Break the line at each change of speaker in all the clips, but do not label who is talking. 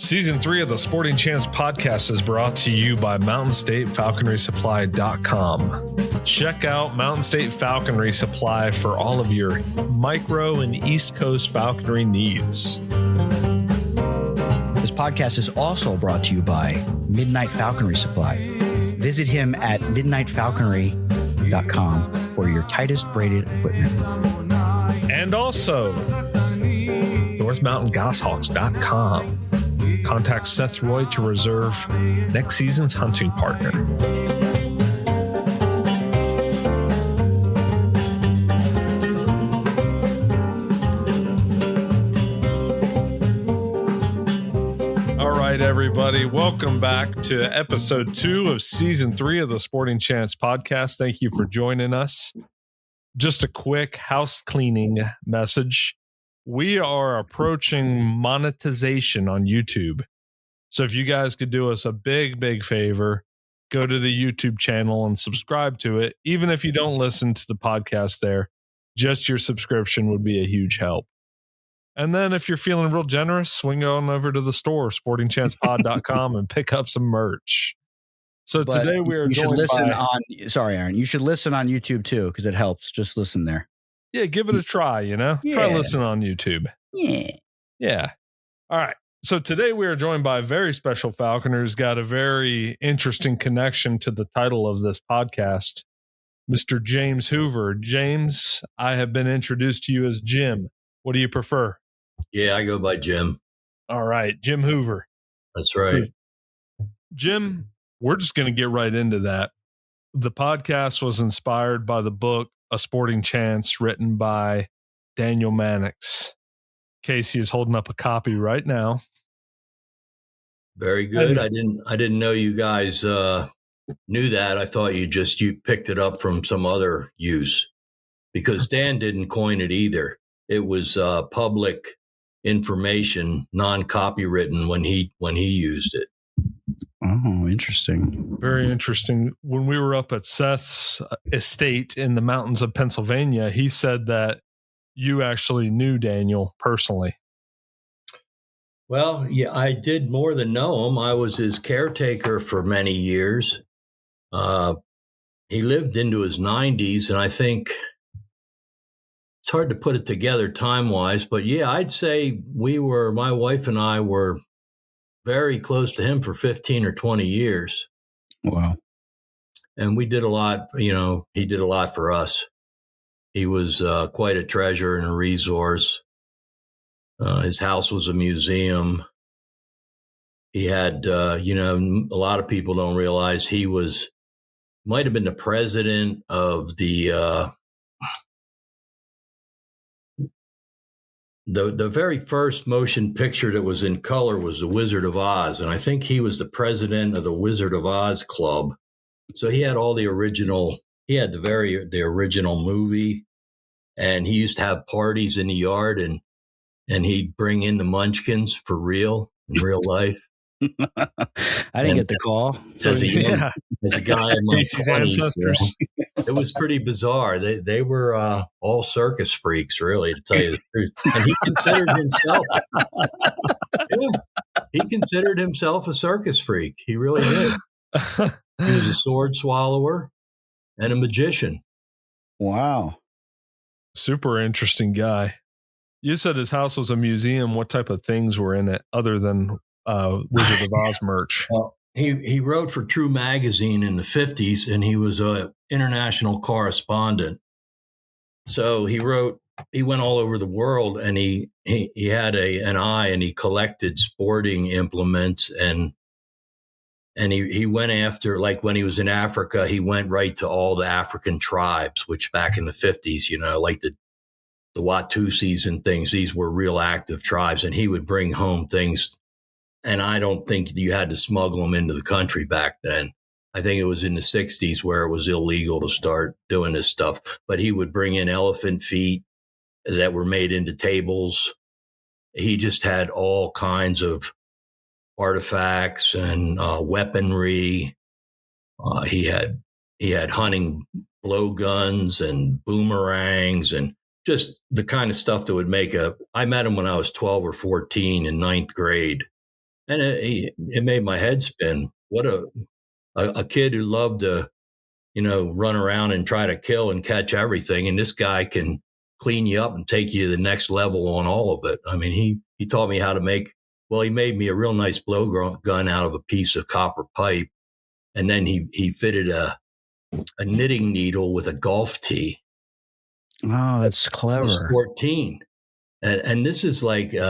Season 3 of the Sporting Chance podcast is brought to you by MountainStateFalconrySupply.com. Check out Mountain State Falconry Supply for all of your micro and East Coast falconry needs.
This podcast is also brought to you by Midnight Falconry Supply. Visit him at midnightfalconry.com for your tightest braided equipment.
And also, NorthMountainGoshawks.com. Contact Seth Roy to reserve next season's hunting partner. All right, everybody. Welcome back to episode 2 of season 3 of the Sporting Chance podcast. Thank you for joining us. Just a quick house cleaning message. We are approaching monetization on YouTube. So if you guys could do us a big favor, go to the YouTube channel and subscribe to it. Even if you don't listen to the podcast there, just your subscription would be a huge help. And then if you're feeling real generous, swing on over to the store, sportingchancepod.com, and pick up some merch. So
But
today we are
you should
joined
listen
by,
on. Sorry, Aaron. You should listen on YouTube too because it helps. Just listen there.
yeah, give it a try, you know? Try
Yeah.
listen on YouTube.
Yeah.
Yeah. All right. So today we are joined by a very special falconer who's got a very interesting connection to the title of this podcast, Mr. James Hoover. James, I have been introduced to you as Jim. What do you prefer?
Yeah, I go by Jim.
All right, Jim Hoover.
That's right.
Jim, we're just going to get right into that. The podcast was inspired by the book A Sporting Chance, written by Daniel Mannix. Casey is holding up a copy right now.
Very good. I didn't know you guys knew that. I thought you picked it up from some other use because Dan didn't coin it either. It was public information, non-copywritten when he used it.
Oh, interesting.
Very interesting. When we were up at Seth's estate in the mountains of Pennsylvania, he said that you actually knew Daniel personally.
Well, yeah, I did more than know him. I was his caretaker for many years. He lived into his 90s, and I think it's hard to put it together time-wise, but yeah, I'd say my wife and I were very close to him for 15 or 20 years.
Wow.
And we did a lot, he did a lot for us. He was quite a treasure and a resource. His house was a museum. He had, a lot of people don't realize he might have been the president of the very first motion picture that was in color was The Wizard of Oz. And I think he was the president of the Wizard of Oz Club. So he had all the original, the original movie. And he used to have parties in the yard and he'd bring in the Munchkins for real, in real life.
I didn't get the call.
So as a guy in my
Casey's
20s,
ancestors.
it was pretty bizarre. They were all circus freaks, really, to tell you the truth. And he considered himself a circus freak. He really did. He was a sword swallower and a magician.
Wow.
Super interesting guy. You said his house was a museum. What type of things were in it other than Wizard of Oz merch?
Well, he wrote for True Magazine in the 50s, and he was an international correspondent. So he went all over the world, and he had an eye, and he collected sporting implements, and he went after, like when he was in Africa, he went right to all the African tribes, which back in the 50s, like the Watusis and things, these were real active tribes, and he would bring home things. And I don't think you had to smuggle them into the country back then. I think it was in the 60s where it was illegal to start doing this stuff. But he would bring in elephant feet that were made into tables. He just had all kinds of artifacts and weaponry. He had hunting blowguns and boomerangs and just the kind of stuff that would make I met him when I was 12 or 14 in ninth grade. And it made my head spin. What a kid who loved to, run around and try to kill and catch everything. And this guy can clean you up and take you to the next level on all of it. I mean, he taught me how to he made me a real nice blow gun out of a piece of copper pipe. And then he fitted a knitting needle with a golf tee.
Oh, that's clever.
I was 14. And this is like, he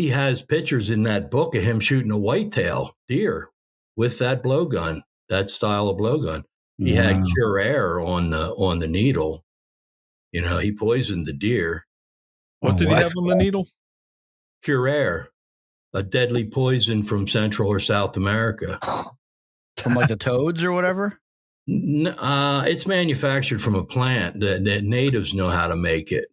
has pictures in that book of him shooting a whitetail deer with that blowgun, that style of blowgun. He had pure air on the needle. He poisoned the deer.
What did he have on the needle?
Pure air, a deadly poison from Central or South America.
From like the toads or whatever?
It's manufactured from a plant that natives know how to make it.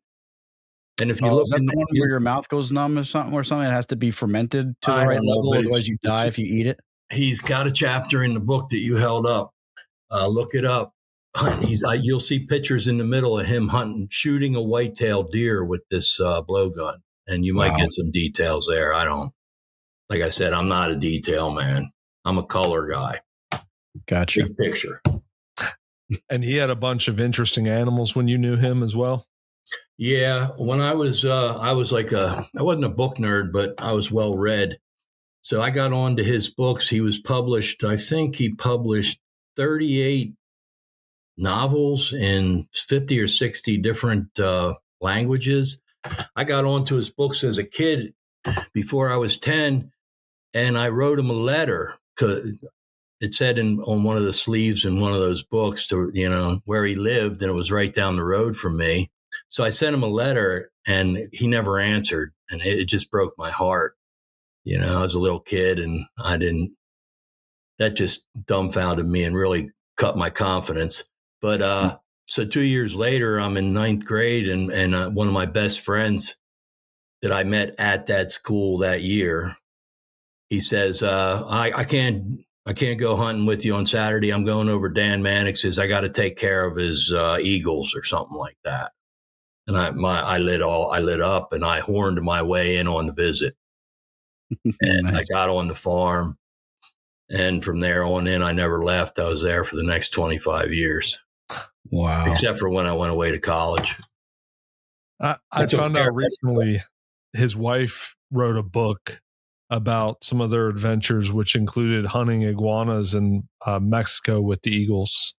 And if you look,
is that the one where your mouth goes numb or something? It has to be fermented to the right level, otherwise you die if you eat it.
He's got a chapter in the book that you held up. Look it up. You'll see pictures in the middle of him shooting a white-tailed deer with this blowgun, and you might get some details there. Like I said, I'm not a detail man. I'm a color guy.
Gotcha.
Big picture.
And he had a bunch of interesting animals when you knew him as well.
Yeah, when I was I wasn't a book nerd, but I was well read. So I got on to his books. I think he published 38 novels in 50 or 60 different languages. I got onto his books as a kid before I was 10, and I wrote him a letter. It said on one of the sleeves in one of those books to, where he lived, and it was right down the road from me. So I sent him a letter, and he never answered, and it just broke my heart. I was a little kid, and that just dumbfounded me and really cut my confidence. But so 2 years later, I'm in ninth grade, and one of my best friends that I met at that school that year, he says, I can't go hunting with you on Saturday. I'm going over Dan Mannix's. I got to take care of his eagles or something like that. And I lit up, and I horned my way in on the visit. And nice. I got on the farm, and from there on in, I never left. I was there for the next 25 years.
Wow.
Except for when I went away to college.
I found out recently his wife wrote a book about some of their adventures, which included hunting iguanas in Mexico with the eagles.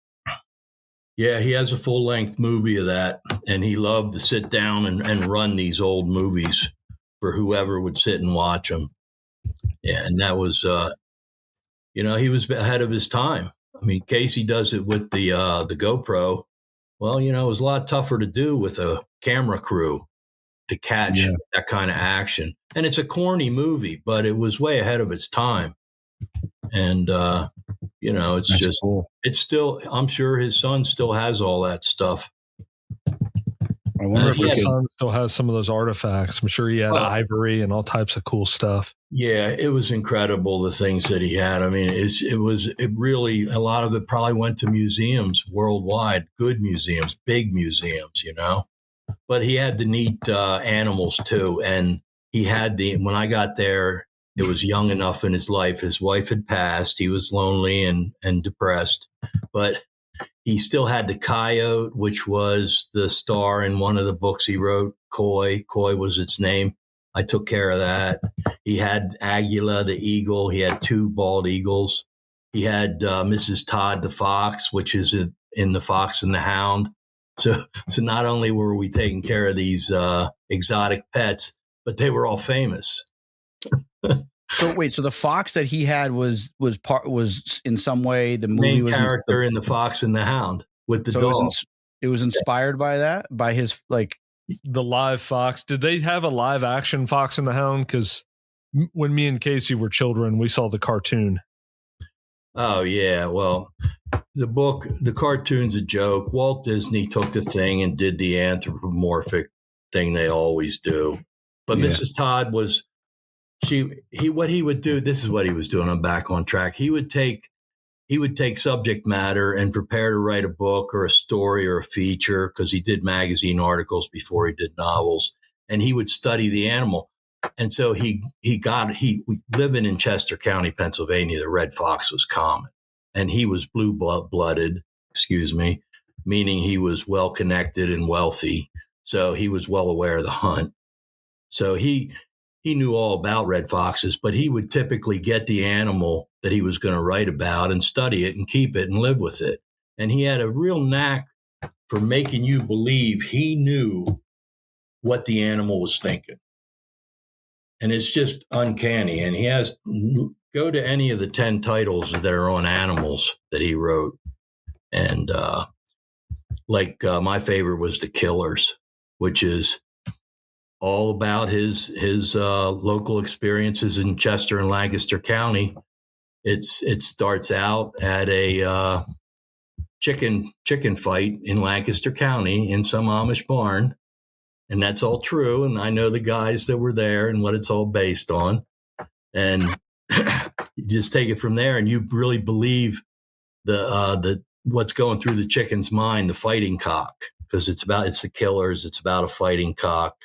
Yeah, he has a full-length movie of that, and he loved to sit down and run these old movies for whoever would sit and watch them. Yeah, and that was, he was ahead of his time. I mean, Casey does it with the GoPro. Well, it was a lot tougher to do with a camera crew to catch that kind of action. And it's a corny movie, but it was way ahead of its time. And, it's That's just, cool. It's still, I'm sure his son still has all that stuff.
I wonder if his son still has some of those artifacts. I'm sure he had ivory and all types of cool stuff.
Yeah, it was incredible, the things that he had. I mean, it really, a lot of it probably went to museums worldwide, good museums, big museums, But he had the neat animals too. And he had when I got there, it was young enough in his life. His wife had passed. He was lonely and depressed, but he still had the coyote, which was the star in one of the books he wrote. Coy was its name. I took care of that. He had Aguila, the eagle. He had 2 bald eagles. He had Mrs. Todd, the fox, which is in The Fox and the Hound. So not only were we taking care of these exotic pets, but they were all famous.
So wait, so the fox that he had was in some way the movie
main character in The Fox and the Hound with the dog.
It was inspired by that, by his
the live fox. Did they have a live action Fox and the Hound? Because when me and Casey were children, we saw the cartoon.
Oh yeah, well, the cartoon's a joke. Walt Disney took the thing and did the anthropomorphic thing they always do. But Mrs. Todd was. What he would do, this is what he was doing. I'm back on track. He would take subject matter and prepare to write a book or a story or a feature, because he did magazine articles before he did novels, and he would study the animal. And so living in Chester County, Pennsylvania, the red fox was common, and he was blue-blooded, meaning he was well-connected and wealthy. So he was well aware of the hunt. So he knew all about red foxes, but he would typically get the animal that he was going to write about and study it and keep it and live with it. And he had a real knack for making you believe he knew what the animal was thinking. And it's just uncanny. And he has, go to any of the 10 titles that are on animals that he wrote. And my favorite was The Killers, which is all about his local experiences in Chester and Lancaster County. It starts out at a chicken fight in Lancaster County in some Amish barn. And that's all true. And I know the guys that were there and what it's all based on. And you just take it from there, and you really believe the what's going through the chicken's mind, the fighting cock, because it's the Killers. It's about a fighting cock.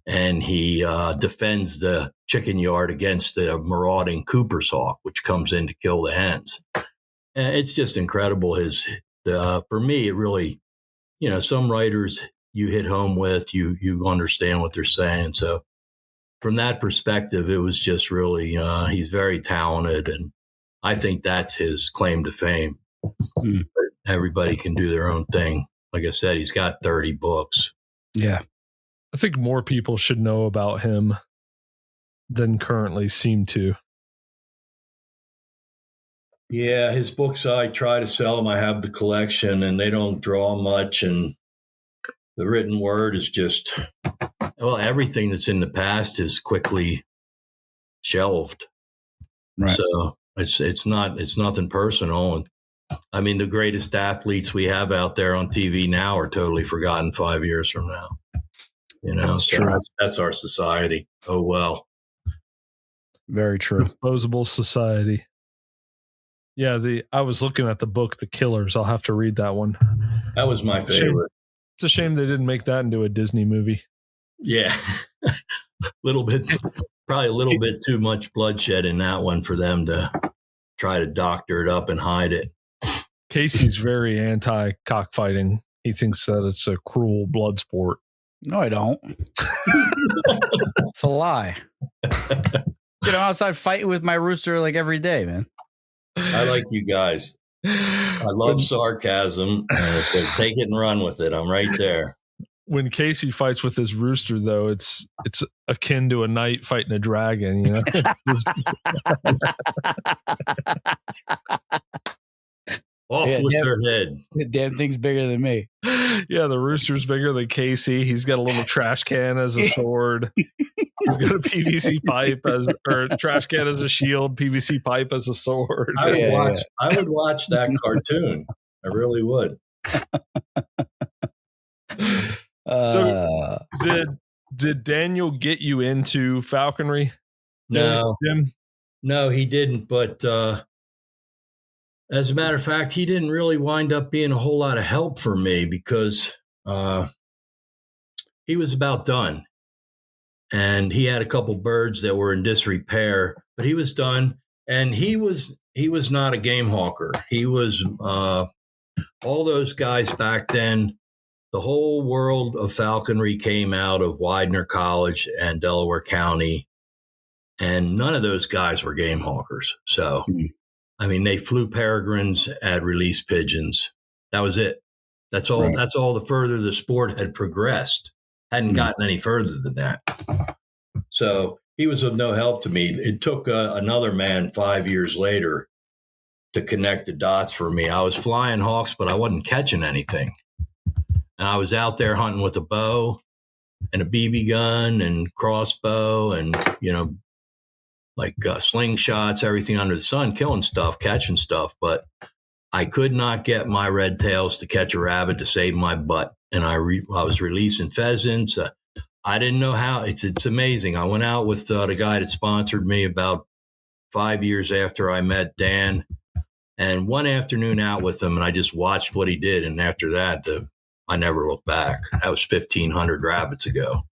And he defends the chicken yard against the marauding Cooper's hawk, which comes in to kill the hens. And it's just incredible. For me, it really, some writers you hit home with, you understand what they're saying. So from that perspective, it was just really, he's very talented. And I think that's his claim to fame. Mm. Everybody can do their own thing. Like I said, he's got 30 books.
Yeah.
I think more people should know about him than currently seem to.
Yeah, his books, I try to sell them. I have the collection, and they don't draw much. And the written word is just, everything that's in the past is quickly shelved.
Right.
So it's nothing personal. And I mean, the greatest athletes we have out there on TV now are totally forgotten 5 years from now. That's our society. Oh, well.
Very true.
Disposable society. Yeah, I was looking at the book, The Killers. I'll have to read that one.
That was my favorite.
It's a shame they didn't make that into a Disney movie.
Yeah. Probably a little bit too much bloodshed in that one for them to try to doctor it up and hide it.
Casey's very anti-cockfighting. He thinks that it's a cruel blood sport.
No, I don't. It's a lie. Outside fighting with my rooster like every day, man.
I like you guys. I love sarcasm. And I said, take it and run with it. I'm right there.
When Casey fights with his rooster, though, it's akin to a knight fighting a dragon,
Off with their head.
The damn thing's bigger than me.
Yeah, the rooster's bigger than Casey. He's got a little trash can as a sword. He's got a PVC pipe or trash can as a shield, PVC pipe as a sword.
I would watch that cartoon. I really would.
So did Daniel get you into falconry?
No,
Jim?
No, he didn't. But as a matter of fact, he didn't really wind up being a whole lot of help for me because he was about done. And he had a couple birds that were in disrepair, but he was done. And he was not a game hawker. He was all those guys back then. The whole world of falconry came out of Widener College and Delaware County, and none of those guys were game hawkers. So, I mean, they flew peregrines at release pigeons. That was it. That's all. Right. That's all the further the sport had progressed. Hadn't gotten any further than that. So he was of no help to me. It took another man 5 years later to connect the dots for me. I was flying hawks, but I wasn't catching anything. And I was out there hunting with a bow and a BB gun and crossbow and, slingshots, everything under the sun, killing stuff, catching stuff. But I could not get my red tails to catch a rabbit to save my butt. And I was releasing pheasants. I didn't know how. It's amazing. I went out with the guy that sponsored me about 5 years after I met Dan, and one afternoon out with him, and I just watched what he did. And after that, I never looked back. That was 1,500 rabbits ago.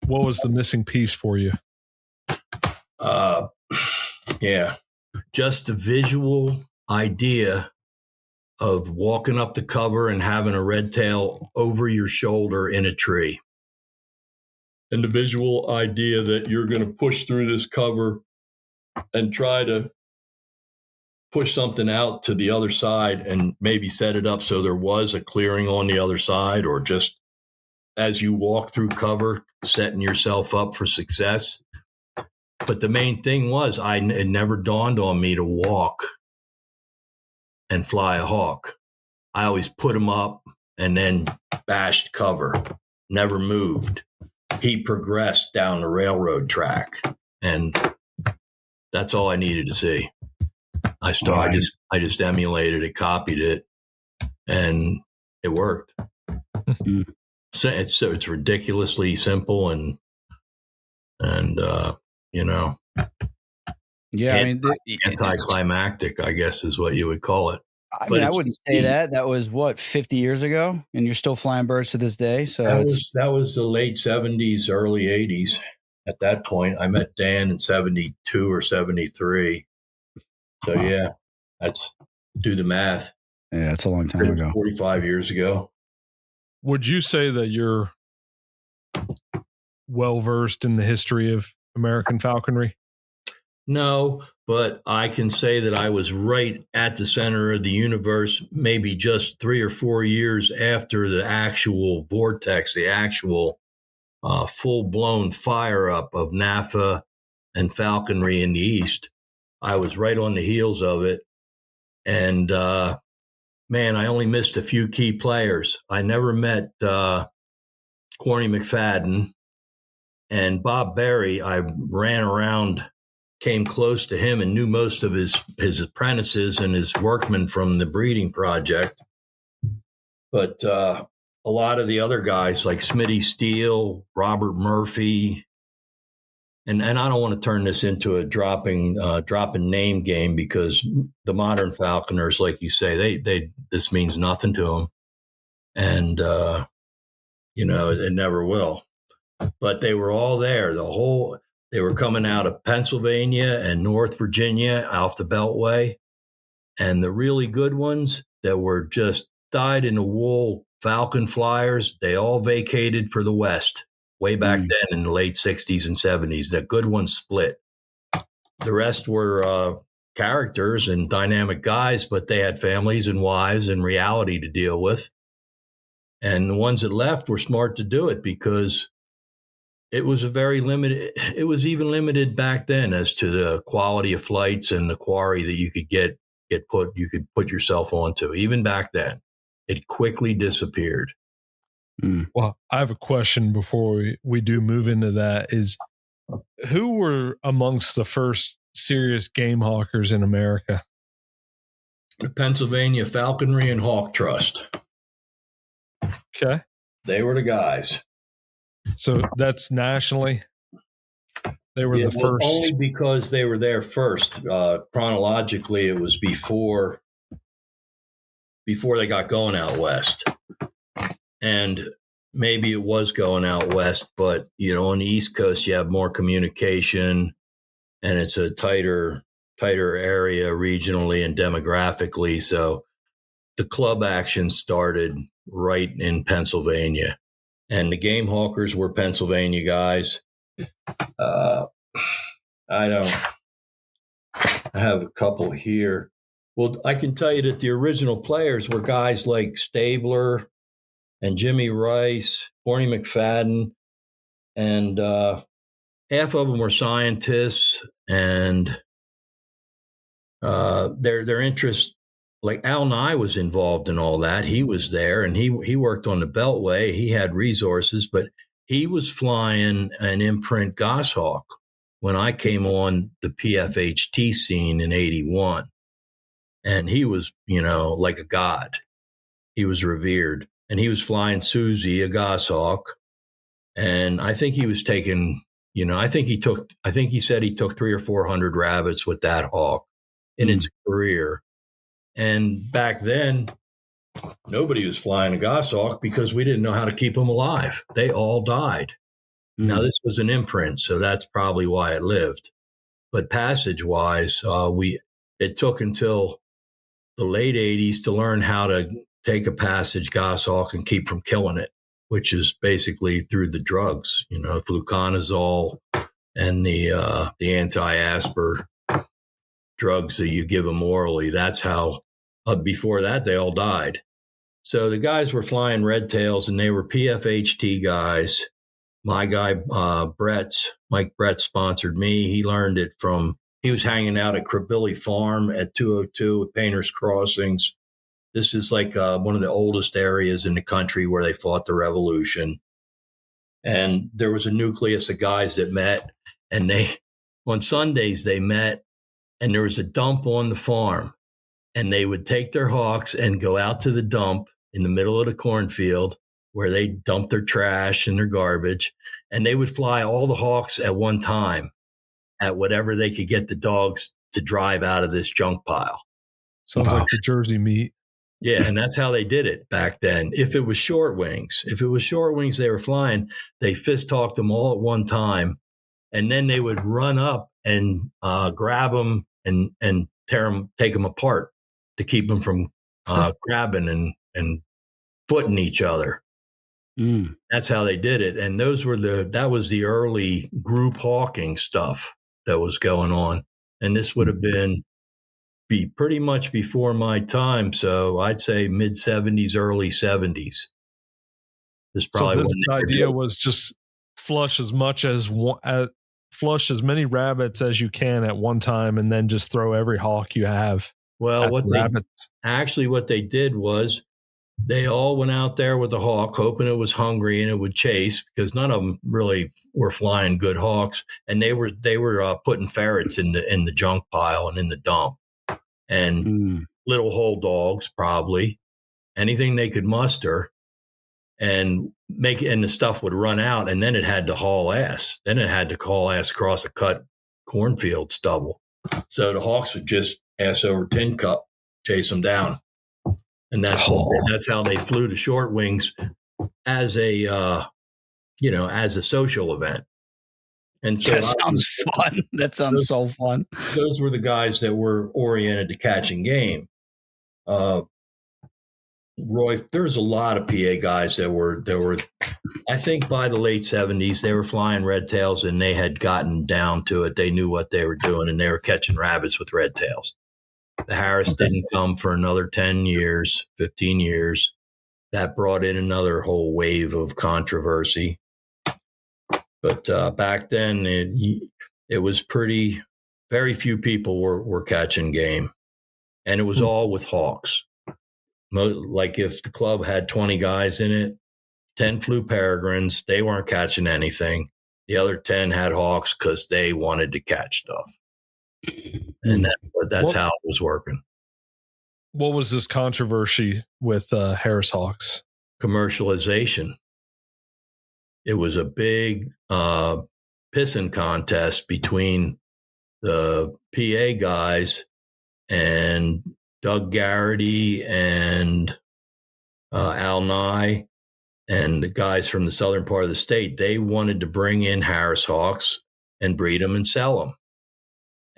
What was the missing piece for you?
Yeah, just the visual idea of walking up the cover and having a red tail over your shoulder in a tree. And the visual idea that you're going to push through this cover and try to push something out to the other side and maybe set it up so there was a clearing on the other side, or just as you walk through cover, setting yourself up for success. But the main thing was it never dawned on me to walk and fly a hawk. I always put him up and then bashed cover, never moved. He progressed down the railroad track, and that's all I needed to see. I just emulated it, copied it, and it worked. So it's ridiculously simple and anticlimactic, I guess is what you would call it.
I mean, I wouldn't say that. That was 50 years ago, and you're still flying birds to this day. So
that was the late 70s, early 80s. At that point, I met Dan in 72 or 73. So yeah, do the math.
Yeah, it's a long time ago.
45 years ago.
Would you say that you're well versed in the history of American falconry?
No, but I can say that I was right at the center of the universe, maybe just 3 or 4 years after the actual vortex, the actual full-blown fire-up of NAFA and falconry in the East. I was right on the heels of it. And, man, I only missed a few key players. I never met Corny McFadden. And Bob Berry, I ran around, came close to him and knew most of his apprentices and his workmen from the breeding project. But a lot of the other guys like Smitty Steele, Robert Murphy, and I don't want to turn this into a dropping name game, because the modern falconers, like you say, this means nothing to them. And, it never will. But they were all there. They were coming out of Pennsylvania and North Virginia off the Beltway. And the really good ones that were just dyed-in-the-wool falcon flyers, they all vacated for the West way back then in the late 60s and 70s. The good ones split. The rest were characters and dynamic guys, but they had families and wives and reality to deal with. And the ones that left were smart to do it, because it was it was even limited back then as to the quality of flights and the quarry that you could you could put yourself onto. Even back then, it quickly disappeared.
Well, I have a question before we do move into that. Is who were amongst the first serious game hawkers in America?
The Pennsylvania Falconry and Hawk Trust.
Okay.
They were the guys.
So that's nationally? They were the first?
Only because they were there first. Chronologically, it was before they got going out west. And maybe it was going out west, but, on the East Coast, you have more communication, and it's a tighter area regionally and demographically. So the club action started right in Pennsylvania. And the game hawkers were Pennsylvania guys. I have a couple here. Well, I can tell you that the original players were guys like Stabler and Jimmy Rice, Corny McFadden, and half of them were scientists, and their interest. Like Al Nye was involved in all that. He was there, and he worked on the Beltway. He had resources, but he was flying an imprint goshawk when I came on the PFHT scene in 81. And he was, like a god. He was revered. And he was flying Susie, a goshawk. And I think he was taking, I think he said he took 300 or 400 rabbits with that hawk in its career. And back then, nobody was flying a goshawk because we didn't know how to keep them alive. They all died. Now, this was an imprint, so that's probably why it lived. But passage-wise, it took until the late 80s to learn how to take a passage goshawk and keep from killing it, which is basically through the drugs, fluconazole and the anti-asper drugs that you give them orally. That's how, before that, they all died. So the guys were flying red tails, and they were PFHT guys. My guy, Mike Brett sponsored me. He learned it he was hanging out at Krabilly Farm at 202 at Painter's Crossings. This is like one of the oldest areas in the country where they fought the revolution. And there was a nucleus of guys that met, and on Sundays they met, and there was a dump on the farm, and they would take their hawks and go out to the dump in the middle of the cornfield where they dumped their trash and their garbage, and they would fly all the hawks at one time at whatever they could get the dogs to drive out of this junk pile.
Sounds like the Jersey meat.
Yeah, and that's how they did it back then. If it was shortwings they were flying, they fist talked them all at one time, and then they would run up and grab them and take them apart to keep them from grabbing and footing each other. That's how they did it. And that was the early group hawking stuff that was going on. And this would have been pretty much before my time. So I'd say mid 70s, early 70s.
So this idea was just flush as many rabbits as you can at one time, and then just throw every hawk you have.
Well, what they did was, they all went out there with the hawk, hoping it was hungry and it would chase, because none of them really were flying good hawks. And they were putting ferrets in the junk pile and in the dump, and little whole dogs, probably anything they could muster, and the stuff would run out, and then it had to haul ass. Then it had to haul ass across a cut cornfield stubble. So the hawks would just ass over tin cup, chase them down. And that's how they flew to short wings as a social event. And so
that sounds fun. That sounds so fun.
Those were the guys that were oriented to catching game. Roy, there's a lot of PA guys that were. I think by the late 70s they were flying red tails, and they had gotten down to it. They knew what they were doing, and they were catching rabbits with red tails. The Harris didn't come for another 10 years, 15 years. That brought in another whole wave of controversy. But back then, it was very few people were catching game. And it was all with hawks. Like if the club had 20 guys in it, 10 flew peregrines. They weren't catching anything. The other 10 had hawks because they wanted to catch stuff. And that's how it was working.
What was this controversy with Harris Hawks?
Commercialization. It was a big pissing contest between the PA guys and Doug Garrity and Al Nye and the guys from the southern part of the state. They wanted to bring in Harris Hawks and breed them and sell them.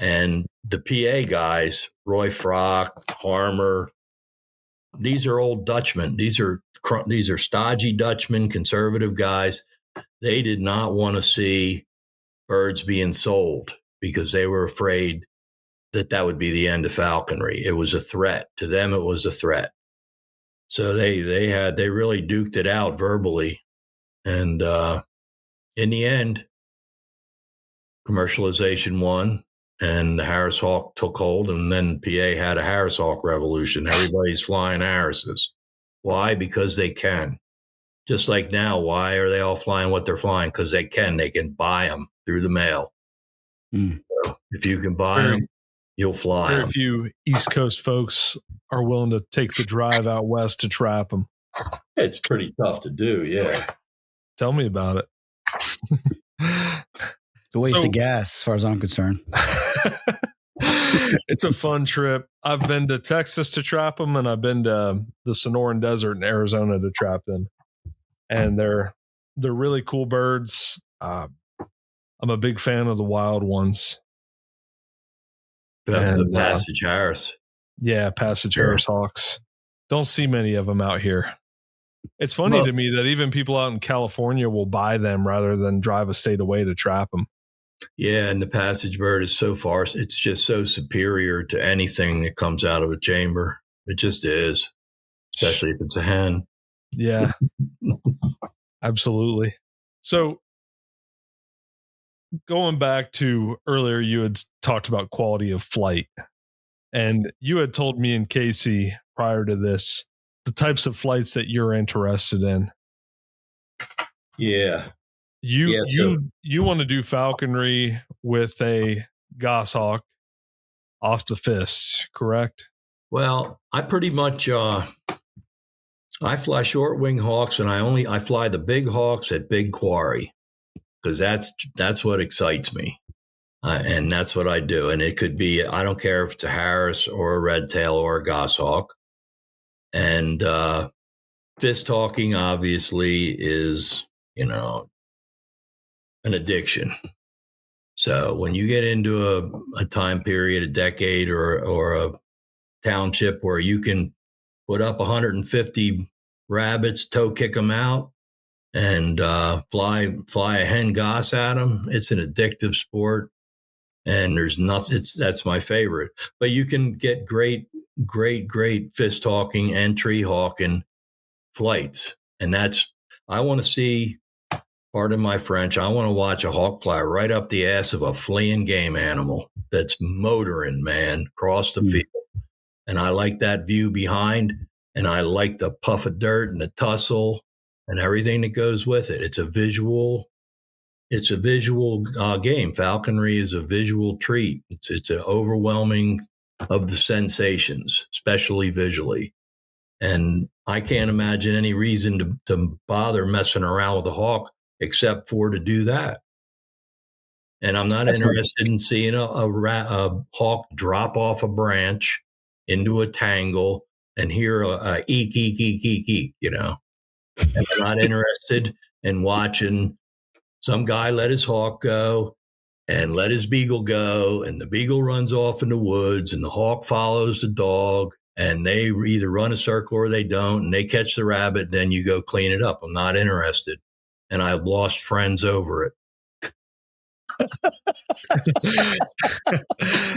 And the PA guys, Roy Frock, Harmer, these are old Dutchmen. These are stodgy Dutchmen, conservative guys. They did not want to see birds being sold because they were afraid that would be the end of falconry. It was a threat. To them, it was a threat. So they really duked it out verbally. And in the end, commercialization won. And the Harris Hawk took hold, and then PA had a Harris Hawk revolution. Everybody's flying Harrises. Why? Because they can. Just like now, why are they all flying what they're flying? Because they can. They can buy them through the mail. So if you can buy them, you'll fly them.
Very few East Coast folks are willing to take the drive out west to trap them.
It's pretty tough to do, yeah.
Tell me about it.
It's a waste of gas, as far as I'm concerned.
It's a fun trip. I've been to Texas to trap them, and I've been to the Sonoran Desert in Arizona to trap them. And they're really cool birds. I'm a big fan of the wild ones.
The Passage Harris.
Yeah, Passage Harris hawks. Don't see many of them out here. It's funny to me that even people out in California will buy them rather than drive a state away to trap them.
Yeah, and the Passage bird is so far, it's just so superior to anything that comes out of a chamber. It just is, especially if it's a hen.
Yeah, absolutely. So going back to earlier, you had talked about quality of flight, and you had told me and Casey prior to this the types of flights that you're interested in.
Yeah.
You want to do falconry with a goshawk off the fist, correct?
Well, I pretty much I fly short-winged hawks, and I fly the big hawks at big quarry because that's what excites me, and that's what I do. And it could be, I don't care if it's a Harris or a red tail or a goshawk. And fist hawking obviously is, an addiction. So when you get into a time period, a decade or a township where you can put up 150 rabbits, toe kick them out, and fly a hen goss at them, it's an addictive sport. And there's nothing, that's my favorite. But you can get great fist hawking and tree hawking flights. And I want to see, pardon my French, I want to watch a hawk fly right up the ass of a fleeing game animal that's motoring, man, across the field. And I like that view behind, and I like the puff of dirt and the tussle and everything that goes with it. It's a visual game. Falconry is a visual treat. It's an overwhelming of the sensations, especially visually. And I can't imagine any reason to bother messing around with a hawk except for to do that. And I'm not interested in seeing a hawk drop off a branch into a tangle and hear a eek, eek, eek, eek, eek, And I'm not interested in watching some guy let his hawk go and let his beagle go, and the beagle runs off in the woods, and the hawk follows the dog, and they either run a circle or they don't, and they catch the rabbit, and then you go clean it up. I'm not interested. And I've lost friends over it.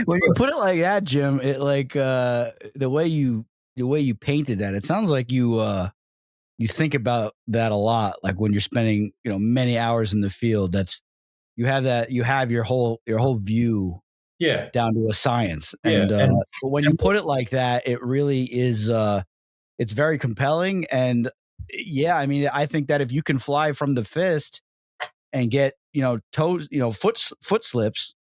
When you put it like that, Jim, it the way you painted that, it sounds like you think about that a lot. Like when you're spending, many hours in the field, you have your whole view down to a science. And but when you put it like that, it really is, it's very compelling. And I think that if you can fly from the fist and get, toes, foot slips,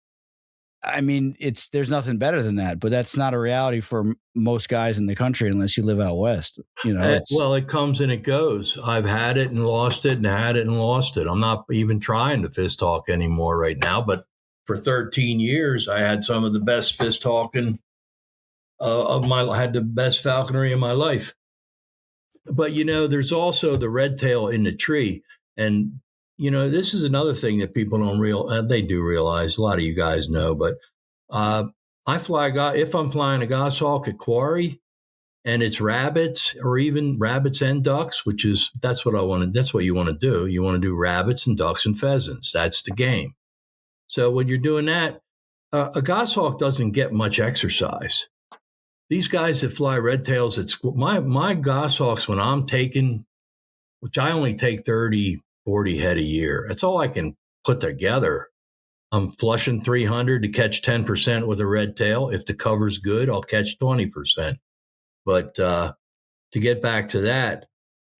there's nothing better than that. But that's not a reality for most guys in the country unless you live out west.
Well, it comes and it goes. I've had it and lost it, and had it and lost it. I'm not even trying to fist hawk anymore right now. But for 13 years, I had some of the best fist hawking I had the best falconry in my life. But there's also the red tail in the tree, and this is another thing that people don't they do realize. A lot of you guys know, but if I'm flying a goshawk at quarry, and it's rabbits or even rabbits and ducks, that's what I want. That's what you want to do. You want to do rabbits and ducks and pheasants. That's the game. So when you're doing that, a goshawk doesn't get much exercise. These guys that fly red tails, my goshawks when I'm taking, which I only take 30, 40 head a year. That's all I can put together. I'm flushing 300 to catch 10% with a red tail. If the cover's good, I'll catch 20%. But to get back to that,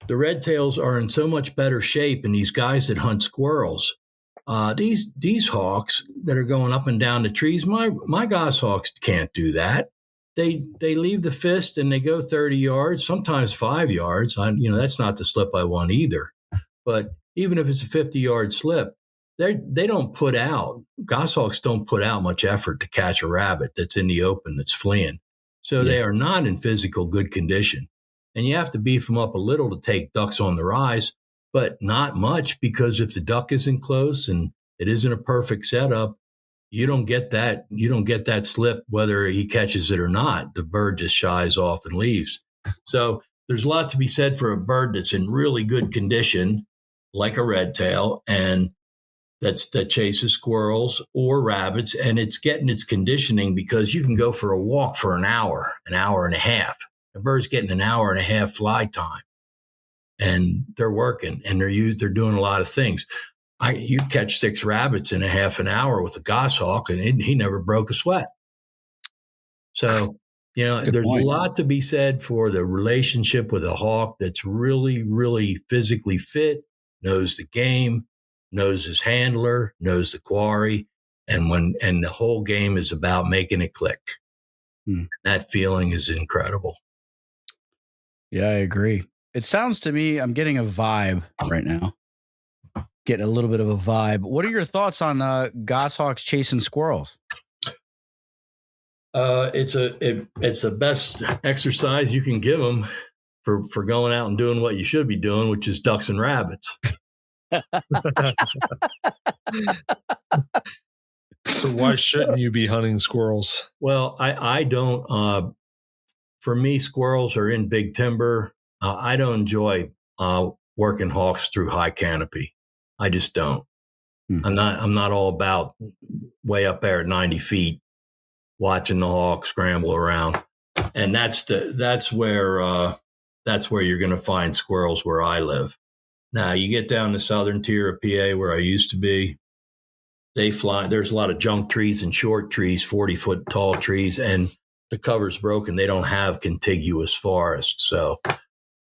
the red tails are in so much better shape, and these guys that hunt squirrels, these hawks that are going up and down the trees, my goshawks can't do that. They leave the fist and they go 30 yards, sometimes 5 yards. That's not the slip I want either. But even if it's a 50-yard slip, they don't put out. Goshawks don't put out much effort to catch a rabbit that's in the open that's fleeing. So they are not in physical good condition. And you have to beef them up a little to take ducks on the rise. but not much, because if the duck isn't close and it isn't a perfect setup, you don't get that. You don't get that slip whether he catches it or not. The bird just shies off and leaves. So there's a lot to be said for a bird that's in really good condition, like a red tail, and that chases squirrels or rabbits, and it's getting its conditioning, because you can go for a walk for an hour and a half. The bird's getting an hour and a half fly time, and they're working, and they're doing a lot of things. You catch 6 rabbits in a half an hour with a goshawk, and he never broke a sweat. So, there's a lot to be said for the relationship with a hawk that's really, really physically fit, knows the game, knows his handler, knows the quarry, and the whole game is about making it click. That feeling is incredible.
Yeah, I agree. It sounds to me, I'm getting a vibe right now. Getting a little bit of a vibe. What are your thoughts on goshawks chasing squirrels?
It's the best exercise you can give them for going out and doing what you should be doing, which is ducks and rabbits.
So why shouldn't you be hunting squirrels?
Well, I don't. For me, squirrels are in big timber. I don't enjoy working hawks through high canopy. I just don't. I'm not all about way up there at 90 feet watching the hawk scramble around. And that's where you're going to find squirrels where I live. Now you get down the southern tier of PA where I used to be, they fly. There's a lot of junk trees and short trees, 40-foot tall trees, and the cover's broken. They don't have contiguous forests. So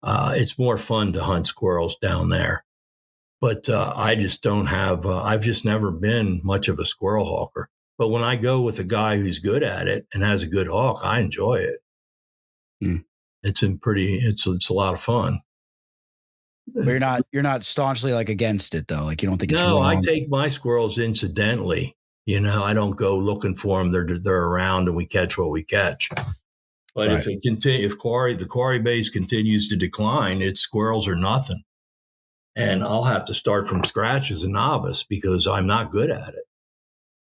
it's more fun to hunt squirrels down there. But I just don't have, I've just never been much of a squirrel hawker. But when I go with a guy who's good at it and has a good hawk, I enjoy it. It's a lot of fun.
But you're not staunchly like against it though. Like you don't think it's wrong.
No, I take my squirrels incidentally. I don't go looking for them. They're around and we catch what we catch. But right. If the quarry base continues to decline, it's squirrels or nothing. And I'll have to start from scratch as a novice because I'm not good at it.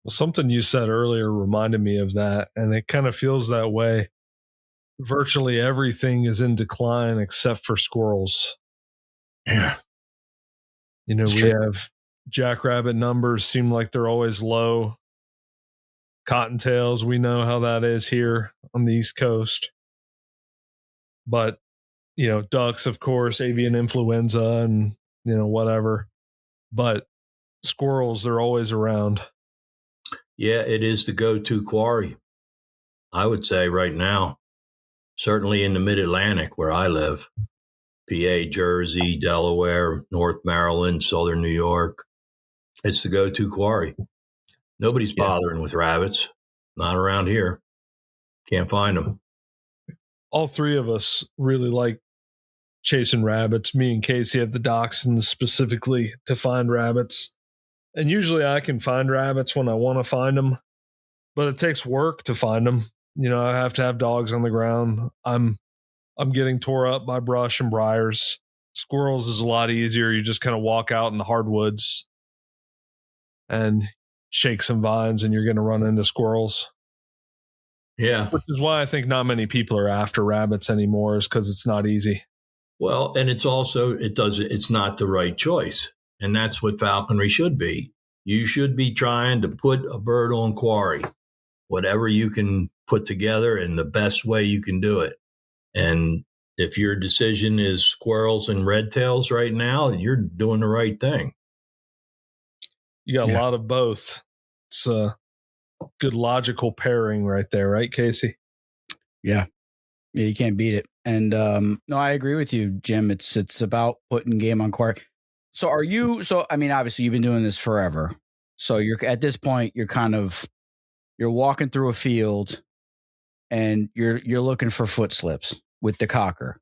Well, something you said earlier reminded me of that, and it kind of feels that way. Virtually everything is in decline except for squirrels.
Yeah.
We have jackrabbit numbers seem like they're always low. Cottontails, we know how that is here on the East Coast. But, ducks, of course, avian influenza and, whatever. But squirrels, they're always around.
Yeah, it is the go-to quarry, I would say right now. Certainly in the mid-Atlantic where I live. PA, Jersey, Delaware, North Maryland, Southern New York. It's the go-to quarry. Nobody's bothering with rabbits. Not around here. Can't find them.
All three of us really like chasing rabbits. Me and Casey have the dachshunds specifically to find rabbits. And usually I can find rabbits when I want to find them, but it takes work to find them. I have to have dogs on the ground. I'm getting tore up by brush and briars. Squirrels is a lot easier. You just kind of walk out in the hardwoods and shake some vines and you're going to run into squirrels.
Yeah.
Which is why I think not many people are after rabbits anymore, is because it's not easy.
Well, and it's not the right choice. And that's what falconry should be. You should be trying to put a bird on quarry, whatever you can put together in the best way you can do it. And if your decision is squirrels and red tails right now, you're doing the right thing.
You got a lot of both. It's a good logical pairing right there, right, Casey?
Yeah. Yeah, you can't beat it. And no, I agree with you, Jim. It's about putting game on quarry. So obviously you've been doing this forever. So you're at this point, you're walking through a field and you're looking for foot slips with the cocker.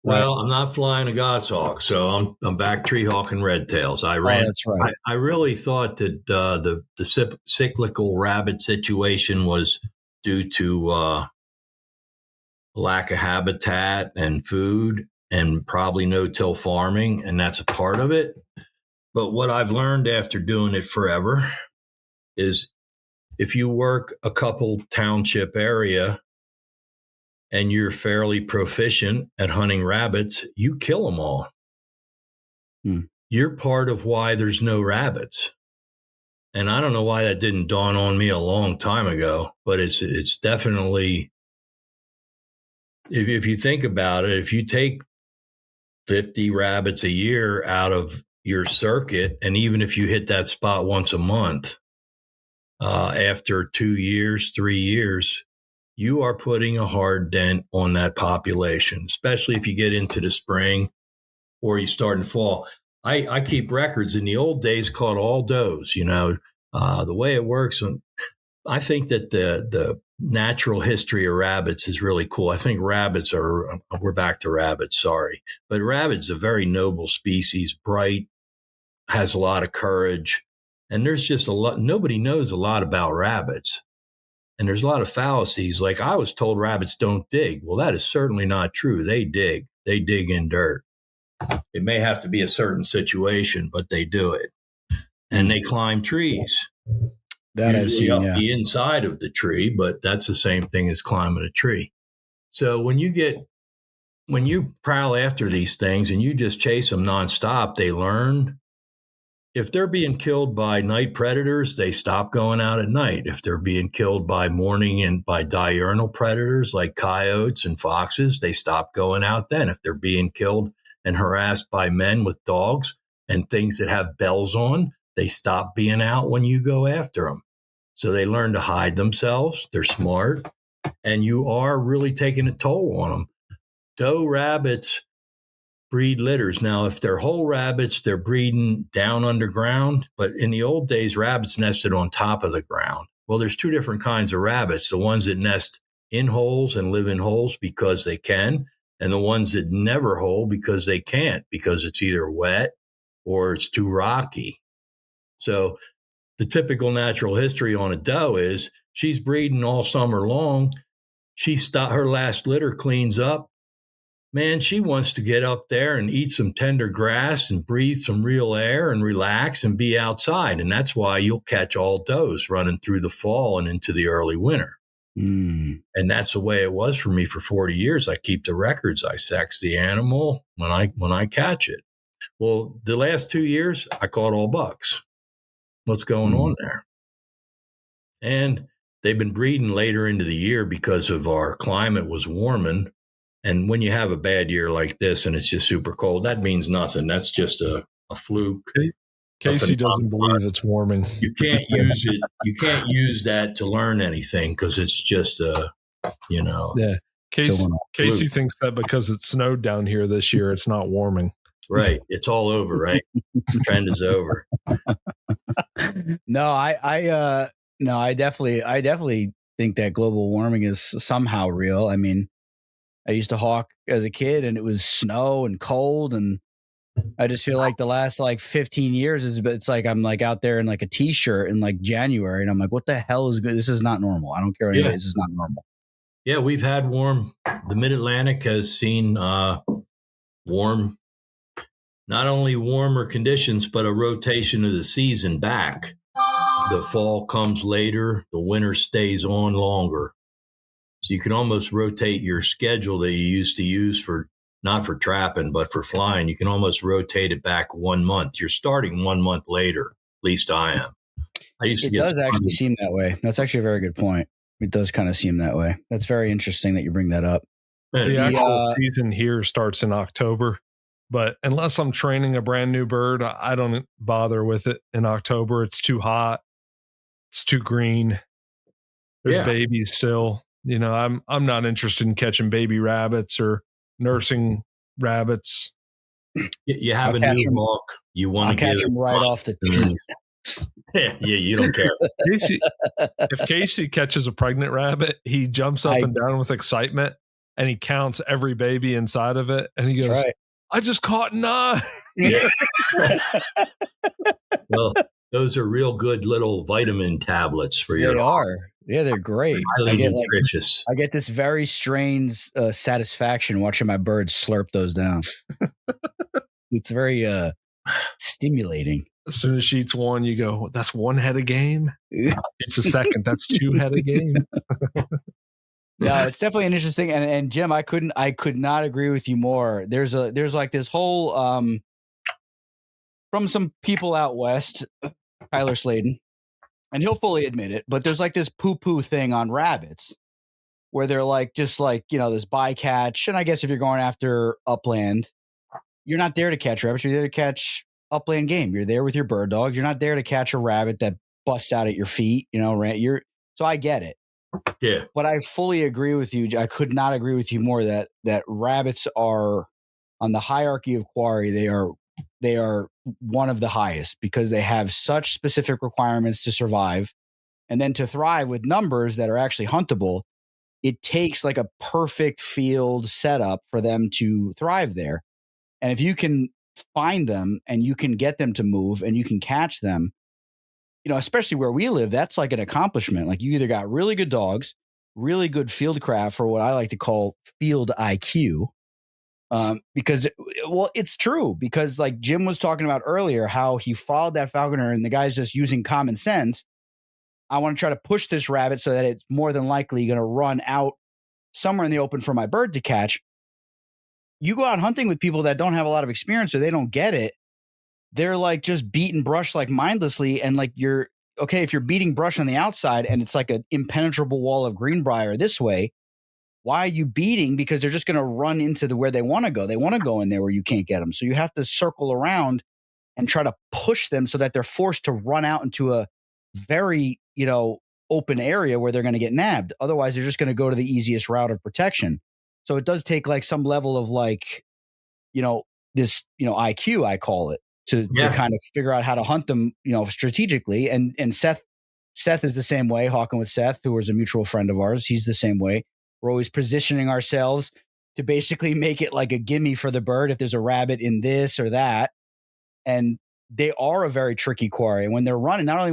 Well, I'm not flying a goshawk, so I'm back tree hawking red tails.
That's right.
I really thought that the cyclical rabbit situation was due to lack of habitat and food. and probably no-till farming, and that's a part of it. But what I've learned after doing it forever is if you work a couple township area and you're fairly proficient at hunting rabbits, you kill them all. You're part of why there's no rabbits. And I don't know why that didn't dawn on me a long time ago, but it's definitely, if you think about it, if you take 50 rabbits a year out of your circuit, and even if you hit that spot once a month, after 2 years, 3 years, you are putting a hard dent on that population, especially if you get into the spring or you start in fall. I keep records. In the old days, caught all does. The way it works. I think that the natural history of rabbits is really cool. I think we're back to rabbits, sorry. But rabbits a very noble species, bright, has a lot of courage. And there's just nobody knows a lot about rabbits. And there's a lot of fallacies. Like I was told rabbits don't dig. Well, that is certainly not true. They dig. They dig in dirt. It may have to be a certain situation, but they do it. And they climb trees.
That I've
usually
seen,
up
yeah.
the inside of the tree, but that's the same thing as climbing a tree. So when you prowl after these things and you just chase them nonstop, they learn. If they're being killed by night predators, they stop going out at night. If they're being killed by morning and by diurnal predators like coyotes and foxes, they stop going out then. If they're being killed and harassed by men with dogs and things that have bells on, they stop being out when you go after them. So they learn to hide themselves. They're smart. And you are really taking a toll on them. Doe rabbits breed litters. Now, if they're whole rabbits, they're breeding down underground. But in the old days, rabbits nested on top of the ground. Well, there's two different kinds of rabbits. The ones that nest in holes and live in holes because they can, and the ones that never hole because they can't, because it's either wet or it's too rocky. So the typical natural history on a doe is she's breeding all summer long. Her last litter cleans up. Man, she wants to get up there and eat some tender grass and breathe some real air and relax and be outside. And that's why you'll catch all does running through the fall and into the early winter. And that's the way it was for me for 40 years. I keep the records. I sex the animal when I catch it. Well, the last 2 years, I caught all bucks. What's going on there? And they've been breeding later into the year because of our climate was warming. And when you have a bad year like this and it's just super cold, that means nothing. That's just a fluke.
Casey doesn't believe it's warming.
You can't use it. You can't use that to learn anything because it's just
Yeah. Casey thinks that because it snowed down here this year, it's not warming.
Right. It's all over, right? The trend is over.
No, I definitely think that global warming is somehow real. I mean, I used to hawk as a kid and it was snow and cold, and I just feel like the last 15 years it's like I'm out there in a t-shirt in January and I'm like, what the hell is good? This is not normal. I don't care anyway. This is not normal.
Yeah, we've had warm. The Mid-Atlantic has seen warm, not only warmer conditions, but a rotation of the season back. The fall comes later, the winter stays on longer. So you can almost rotate your schedule that you used to use for, not for trapping, but for flying. You can almost rotate it back 1 month. You're starting 1 month later. At least I am.
It does actually seem that way. That's actually a very good point. It does kind of seem that way. That's very interesting that you bring that up.
The actual season here starts in October, but unless I'm training a brand new bird, I don't bother with it in October. It's too hot. It's too green. There's babies still. I'm not interested in catching baby rabbits or nursing rabbits.
You have a new hawk. You want to
catch them right off the tee.
Yeah, you don't care.
If Casey catches a pregnant rabbit, he jumps up and down with excitement and he counts every baby inside of it. And he goes, I just caught 9.
Yeah. Well, those are real good little vitamin tablets for your.
They are. Yeah, they're great.
Highly nutritious.
I get this very strange satisfaction watching my birds slurp those down. It's very stimulating.
As soon as she eats one, you go, that's one head a game. It's a second. That's two head a game.
No, it's definitely an interesting. And Jim, I could not agree with you more. There's like this whole from some people out west, Tyler Sladen, and he'll fully admit it, but there's like this poo-poo thing on rabbits where they're like, just like, this bycatch. And I guess if you're going after upland, you're not there to catch rabbits. You're there to catch upland game. You're there with your bird dogs. You're not there to catch a rabbit that busts out at your feet, so I get it.
Yeah.
But I fully agree with you. I could not agree with you more that rabbits are on the hierarchy of quarry. They are one of the highest because they have such specific requirements to survive. And then to thrive with numbers that are actually huntable, it takes like a perfect field setup for them to thrive there. And if you can find them and you can get them to move and you can catch them, especially where we live, that's like an accomplishment. Like you either got really good dogs, really good field craft, or what I like to call field IQ. Because it's true, because like Jim was talking about earlier, how he followed that falconer and the guy's just using common sense. I want to try to push this rabbit so that it's more than likely going to run out somewhere in the open for my bird to catch. You go out hunting with people that don't have a lot of experience or they don't get it. They're like just beating brush like mindlessly. And like if you're beating brush on the outside and it's like an impenetrable wall of greenbrier this way, why are you beating? Because they're just going to run into where they want to go. They want to go in there where you can't get them. So you have to circle around and try to push them so that they're forced to run out into a very, open area where they're going to get nabbed. Otherwise, they're just going to go to the easiest route of protection. So it does take like some level of like, this, IQ, I call it, to kind of figure out how to hunt them, strategically. And Seth is the same way. Hawking with Seth, who was a mutual friend of ours, he's the same way. We're always positioning ourselves to basically make it like a gimme for the bird if there's a rabbit in this or that. And they are a very tricky quarry. And when they're running, not only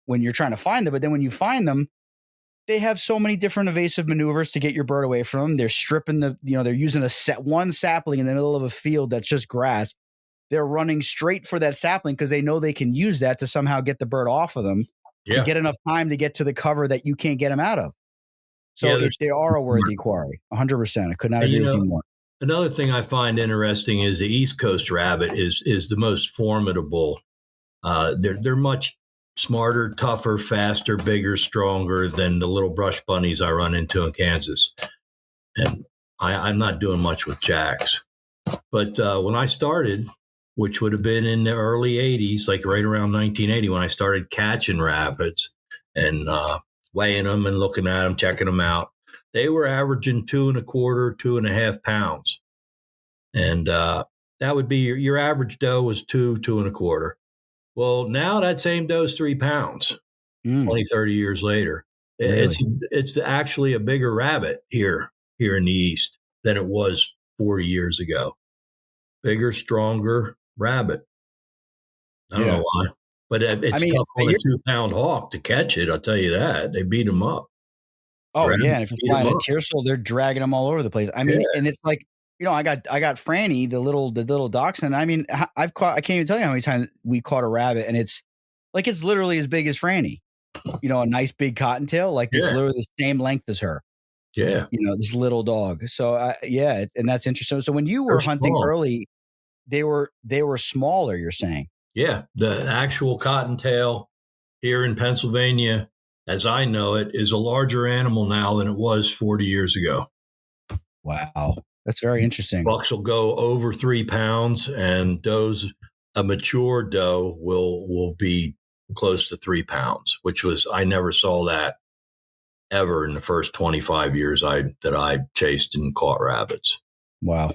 when you're trying to find them, but then when you find them, they have so many different evasive maneuvers to get your bird away from them. They're stripping they're using one sapling in the middle of a field that's just grass. They're running straight for that sapling because they know they can use that to somehow get the bird off of them to get enough time to get to the cover that you can't get them out of. So they are a worthy quarry, 100%. I could not agree with you more.
Another thing I find interesting is the East Coast rabbit is the most formidable. They're much smarter, tougher, faster, bigger, stronger than the little brush bunnies I run into in Kansas. And I'm not doing much with jacks. But when I started, which would have been in the early 80s, like right around 1980, when I started catching rabbits and weighing them and looking at them, checking them out, they were averaging 2.25, 2.5 pounds. And that would be your average doe was 2.25. Well, now that same doe's 3 pounds, 20, 30 years later. Really? It's actually a bigger rabbit here in the East than it was 40 years ago. Bigger, stronger rabbit. I don't know why. But it's tough on a 2-pound hawk to catch it. I'll tell you that. They beat them up.
Oh, yeah. And if you're flying a tiercel, they're dragging them all over the place. I mean, and it's like, I got Franny, the little dachshund. I mean, I can't even tell you how many times we caught a rabbit, and it's literally as big as Franny. A nice big cottontail, like it's literally the same length as her.
Yeah.
This little dog. So and that's interesting. So when you were hunting early, they were smaller, you're saying?
Yeah. The actual cottontail here in Pennsylvania, as I know it, is a larger animal now than it was 40 years ago.
Wow. That's very interesting.
Bucks will go over 3 pounds, and a mature doe will be close to 3 pounds, I never saw that ever in the first 25 years that I chased and caught rabbits.
Wow.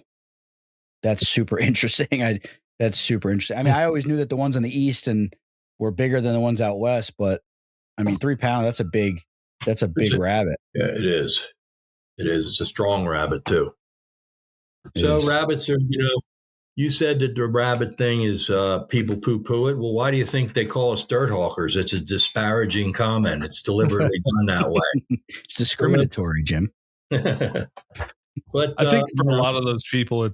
That's super interesting. That's super interesting. I mean, I always knew that the ones in the East were bigger than the ones out West, but I mean, 3 pounds, that's a big rabbit.
Yeah, it is. It is. It's a strong rabbit too. So rabbits are, You said that the rabbit thing is people poo-poo it. Well, why do you think they call us dirt hawkers? It's a disparaging comment. It's deliberately done that way.
It's discriminatory, Jim.
But
I think for a lot of those people,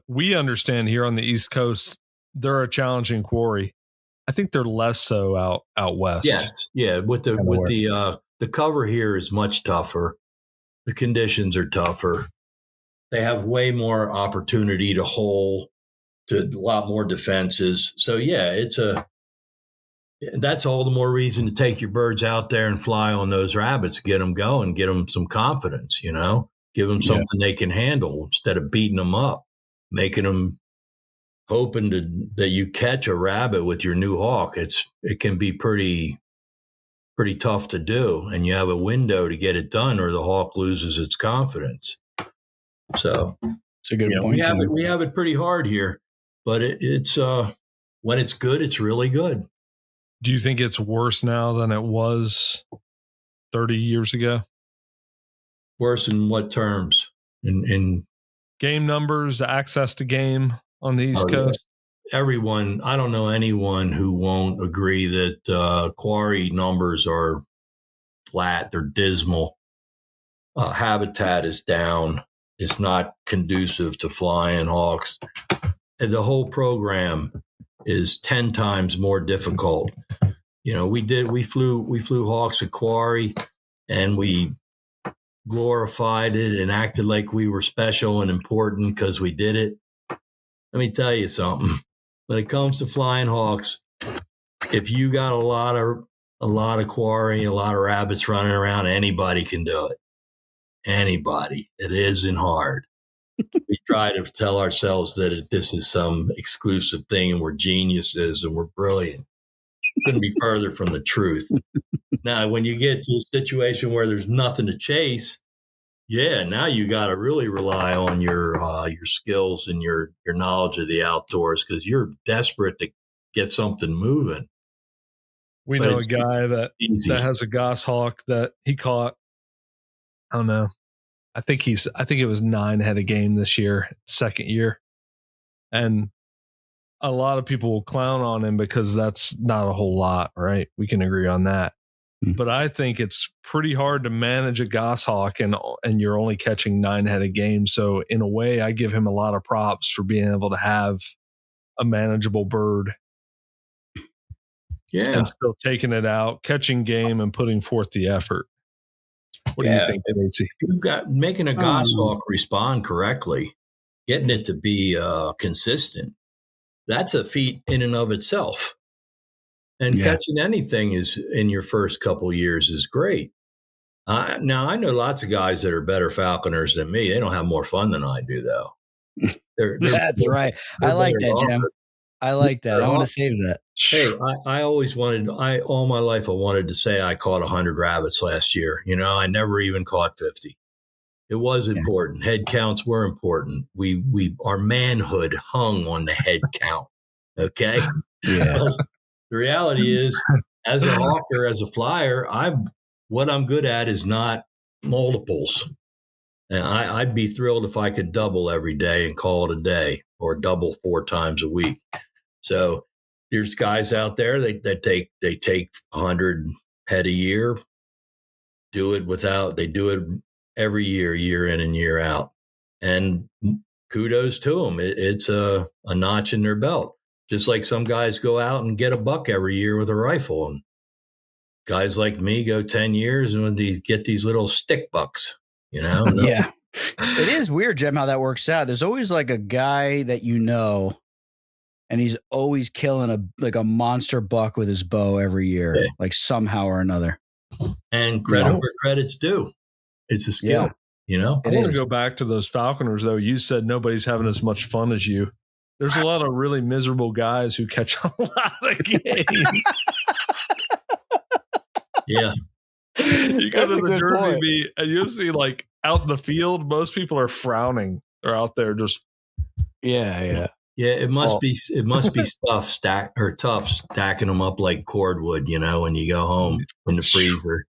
we understand here on the East Coast, they're a challenging quarry. I think they're less so out west.
Yes, yeah. The cover here is much tougher. The conditions are tougher. They have way more opportunity to hole, to a lot more defenses. So yeah, that's all the more reason to take your birds out there and fly on those rabbits, get them going, get them some confidence, give them something they can handle instead of beating them up, making them hoping that you catch a rabbit with your new hawk. It can be pretty tough to do, and you have a window to get it done or the hawk loses its confidence. So
it's a good point.
We have it pretty hard here, but it's when it's good, it's really good.
Do you think it's worse now than it was 30 years ago?
Worse in what terms? In
game numbers, access to game on the East Coast?
Everyone, I don't know anyone who won't agree that quarry numbers are flat. They're dismal. Habitat is down. It's not conducive to flying hawks. And the whole program is 10 times more difficult. We flew hawks at quarry, and we glorified it and acted like we were special and important because we did it. Let me tell you something. When it comes to flying hawks, if you got a lot of quarry, a lot of rabbits running around, anybody can do it. Anybody. It isn't hard. We try to tell ourselves that this is some exclusive thing and we're geniuses and we're brilliant. Couldn't be further from the truth. Now, when you get to a situation where there's nothing to chase, now you got to really rely on your skills and your knowledge of the outdoors because you're desperate to get something moving.
We know a guy that has a goshawk that he caught. I don't know. I think it was 9 head a game this year, second year. And a lot of people will clown on him because that's not a whole lot, right? We can agree on that. Mm-hmm. But I think it's pretty hard to manage a goshawk and you're only catching 9 head a game. So in a way, I give him a lot of props for being able to have a manageable bird.
Yeah.
And still taking it out, catching game and putting forth the effort. What do you think, Nancy?
You've got making a goshawk respond correctly, getting it to be consistent. That's a feat in and of itself. And catching anything is in your first couple of years is great. Now, I know lots of guys that are better falconers than me. They don't have more fun than I do, though.
That's right. I like that, Jim. I like that. I want to save that.
Hey, I always all my life, I wanted to say I caught 100 rabbits last year. I never even caught 50. It was important. Head counts were important. Our manhood hung on the head count. Okay.
Yeah.
The reality is, as a hawker, as a flyer, what I'm good at is not multiples. And I'd be thrilled if I could double every day and call it a day, or double 4 times a week. So there's guys out there that take 100 head a year, they do it every year in and year out. And kudos to them. It's a notch in their belt. Just like some guys go out and get a buck every year with a rifle. And guys like me go 10 years and they get these little stick bucks,
Yeah. It is weird, Jim, how that works out. There's always like a guy that and he's always killing a monster buck with his bow every year, like somehow or another.
And credit where credit's due. It's a skill, I
want to go back to those falconers, though. You said nobody's having as much fun as you. There's a lot of really miserable guys who catch a lot of game.
Yeah.
You go to the derby meet and you'll see like out in the field, most people are frowning. They're out there just.
Yeah.
Yeah, it must be tough stacking them up like cordwood, when you go home in the freezer.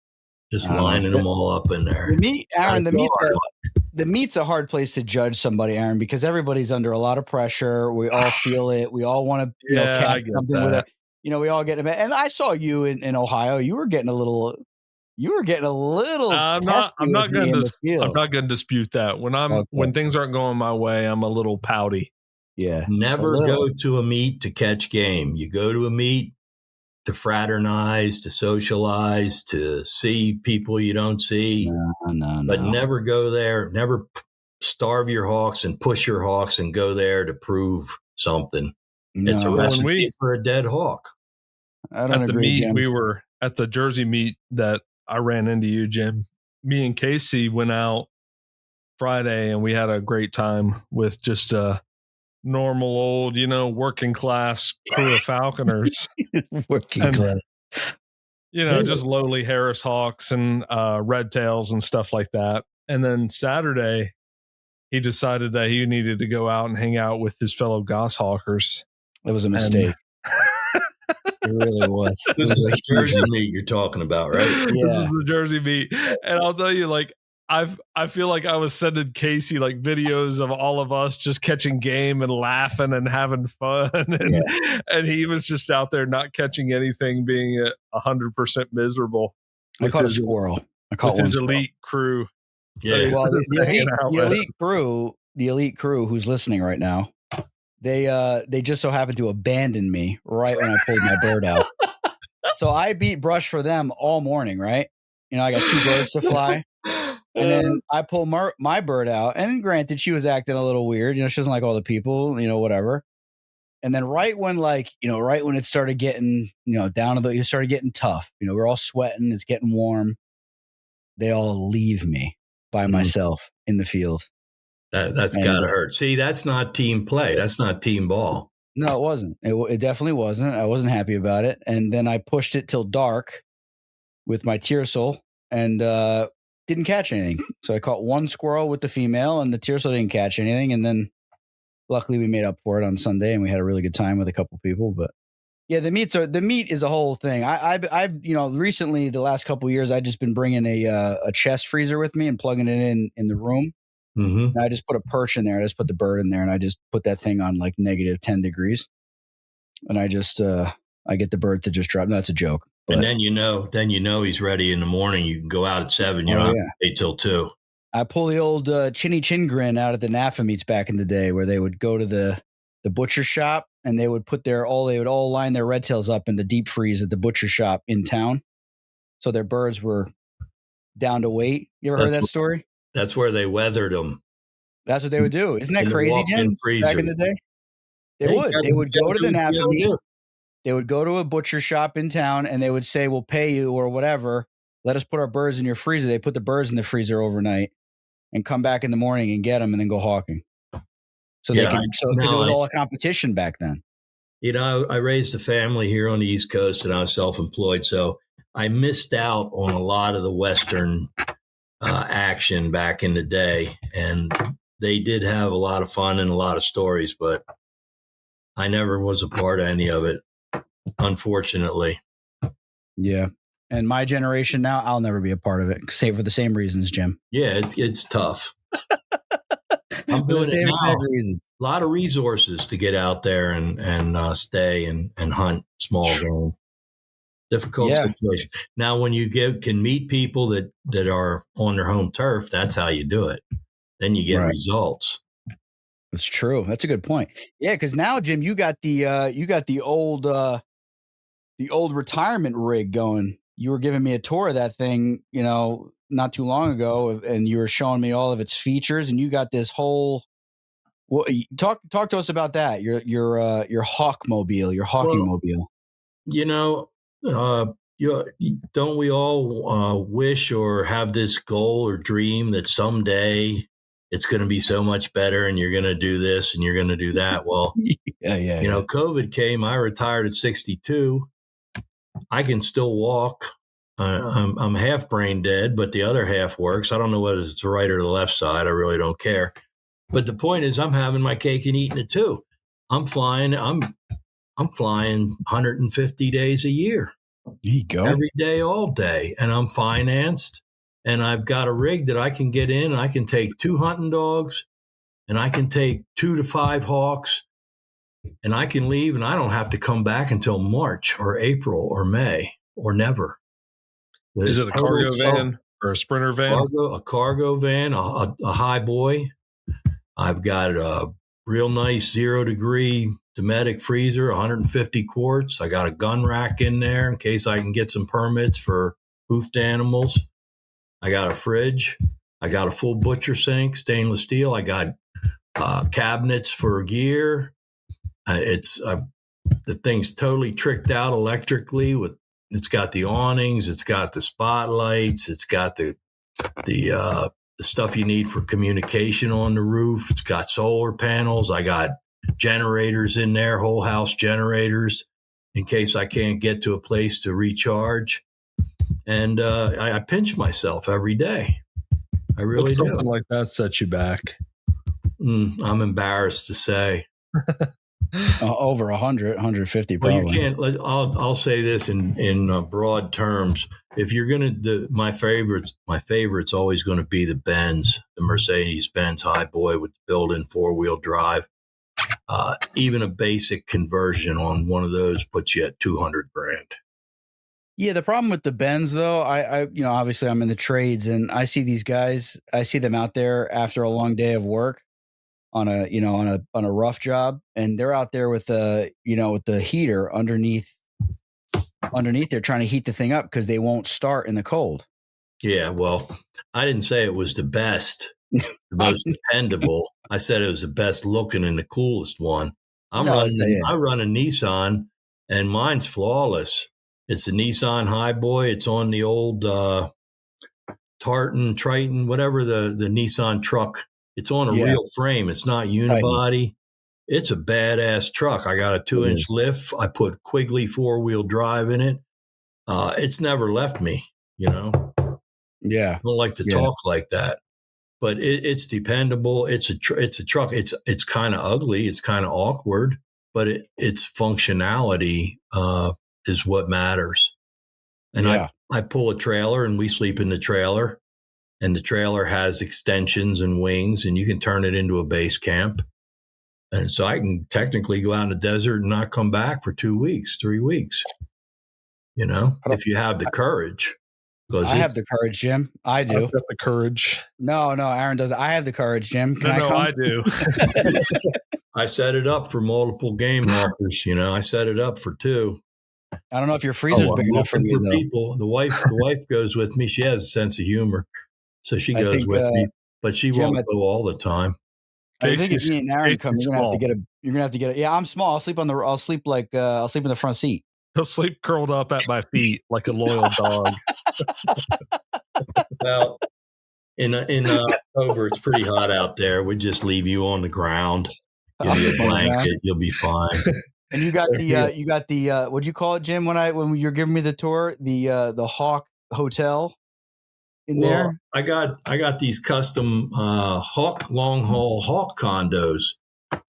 just lining them all up in there.
The meat, Aaron, the meat's a hard place to judge somebody, Aaron, because everybody's under a lot of pressure. We all feel it. We all want to, catch something with it. We all get it. And I saw you in Ohio. You were getting a little.
I'm not going to dispute that. When things aren't going my way, I'm a little pouty.
Yeah.
Never go to a meet to catch game. You go to a meet to fraternize, to socialize, to see people you don't see.
No.
But never go there. Never starve your hawks and push your hawks and go there to prove something. No. It's a recipe for a dead hawk.
I don't agree, Jim.
We were at the Jersey meet that I ran into you, Jim. Me and Casey went out Friday and we had a great time with just a normal old, working class crew of falconers.
Working class.
Just lowly Harris hawks and red tails and stuff like that. And then Saturday, he decided that he needed to go out and hang out with his fellow goshawkers.
It was a mistake. It really was.
This is the Jersey meet you're talking about, right?
Yeah. This is the Jersey meet. And I'll tell you, I feel like I was sending Casey videos of all of us just catching game and laughing and having fun. And he was just out there not catching anything, being 100% miserable.
I caught a squirrel.
With his elite crew.
Yeah.
Well, the elite crew who's listening right now, they just so happened to abandon me right when I pulled my bird out. So I beat brush for them all morning, right? I got 2 birds to fly. And then I pull my bird out. And granted, she was acting a little weird. She doesn't like all the people, whatever. And then right when it started getting, it started getting tough. We're all sweating. It's getting warm. They all leave me by myself in the field.
That's got to hurt. See, that's not team play. That's not team ball.
No, it wasn't. It definitely wasn't. I wasn't happy about it. And then I pushed it till dark with my tiercel and didn't catch anything. So I caught 1 squirrel with the female and the tiercel didn't catch anything. And then luckily we made up for it on Sunday and we had a really good time with a couple people. But yeah, the meat is a whole thing. I've recently the last couple of years, I've just been bringing a chest freezer with me and plugging it in the room.
Mm-hmm.
And I just put a perch in there. I just put the bird in there and I just put that thing on -10 degrees. And I just, I get the bird to just drop. No, that's a joke. But,
and then he's ready in the morning. You can go out at 7. You don't have to wait till 2.
I pull the old chinny chin grin out at the NAFA meets back in the day where they would go to the butcher shop and they would all line their red tails up in the deep freeze at the butcher shop in town. So their birds were down to weight. You ever heard that story?
That's where they weathered them.
That's what they would do. Isn't that crazy, Jim? Back in the day? They would go to the NAFA meet. They would go to a butcher shop in town and they would say, we'll pay you or whatever. Let us put our birds in your freezer. They put the birds in the freezer overnight and come back in the morning and get them and then go hawking. So because it was all a competition back then.
I raised a family here on the East Coast and I was self-employed. So I missed out on a lot of the Western action back in the day. And they did have a lot of fun and a lot of stories, but I never was a part of any of it, unfortunately.
Yeah. And my generation now, I'll never be a part of it, save for the same reasons, Jim.
Yeah, it's tough. I'm doing it now. A lot of resources to get out there and stay and hunt small game. Difficult situation. Now, when you can meet people that are on their home turf, that's how you do it. Then you get results.
That's true. That's a good point. Yeah, because now, Jim, you got the old retirement rig going. You were giving me a tour of that thing, not too long ago, and you were showing me all of its features. And you got this whole. Well, talk to us about that. Your hawk mobile, your hawking mobile.
Don't we all wish or have this goal or dream that someday it's going to be so much better and you're going to do this and you're going to do that? Well, COVID came. I retired at 62. I can still walk. I'm half brain dead, but the other half works. I don't know whether it's the right or the left side. I really don't care. But the point is, I'm having my cake and eating it too. I'm flying 150 days a year.
There you go.
every day, all day. And I'm financed, and I've got a rig that I can get in, and I can take 2 hunting dogs, and I can take 2 to 5 hawks, and I can leave, and I don't have to come back until March or April or May or never.
Is it a cargo van or a sprinter van?
A cargo van, a high boy. I've got a real nice 0-degree Dometic freezer, 150 quarts. I got a gun rack in there in case I can get some permits for hoofed animals. I got a fridge. I got a full butcher sink, stainless steel. I got cabinets for gear. The thing's totally tricked out electrically. It's got the awnings. It's got the spotlights. It's got the stuff you need for communication on the roof. It's got solar panels. I got generators in there, whole house generators, in case I can't get to a place to recharge. And I pinch myself every day. I really do.
Something like that sets you back.
I'm embarrassed to say.
Over 100, 150 probably.
Well, you can't. I'll say this in broad terms. If you're gonna, my favorite's always going to be the Benz, the Mercedes-Benz High Boy with the built-in 4-wheel drive. Even a basic conversion on one of those puts you at $200,000.
Yeah, the problem with the Benz, though, I obviously I'm in the trades, and I see these guys. I see them out there after a long day of work on a rough job, and they're out there with the heater underneath. They're trying to heat the thing up because they won't start in the cold.
Yeah, well, I didn't say it was the best, the most dependable. I said it was the best looking and the coolest one. I run a Nissan, and mine's flawless. It's a Nissan High Boy. It's on the old Triton, whatever the Nissan truck. It's on a real frame. It's not unibody. Right. It's a badass truck. I got a 2-inch lift. I put Quigley 4-wheel drive in it. It's never left me, Yeah. I don't like to talk like that, but it's dependable. It's a truck. It's kind of ugly. It's kind of awkward, but its functionality is what matters. And I pull a trailer, and we sleep in the trailer. And the trailer has extensions and wings, and you can turn it into a base camp. And so I can technically go out in the desert and not come back for 2 weeks, 3 weeks, if you have the courage.
I have the courage, Jim. I do.
I've got the courage.
No, Aaron does. I have the courage, Jim. Can I come?
I do.
I set it up for multiple game hawkers. I set it up for 2.
I don't know if your freezer's big enough for me, though.
People. The wife goes with me. She has a sense of humor. So she goes with me, but she won't go all the time.
I think if me and Aaron come, you're gonna have to get it. Yeah, I'm small. I'll sleep in the front seat.
He'll sleep curled up at my feet like a loyal dog.
Well, in October, it's pretty hot out there. We just leave you on the ground. Give you a blanket. You'll be fine.
And you got the what'd you call it, Jim? When you're giving me the tour, the Hawk Hotel. There,
I got these custom Hawk long haul Hawk condos.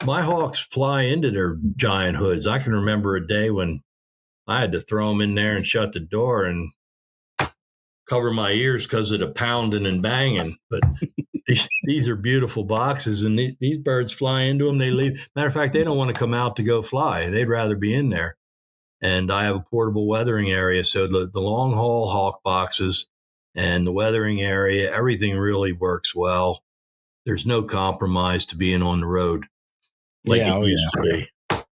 My Hawks fly into their giant hoods. I can remember a day when I had to throw them in there and shut the door and cover my ears because of the pounding and banging. But these are beautiful boxes, and these birds fly into them. They leave. Matter of fact, they don't want to come out to go fly. They'd rather be in there. And I have a portable weathering area, so the long haul Hawk boxes and the weathering area, everything really works well. There's no compromise to being on the road like it used to be.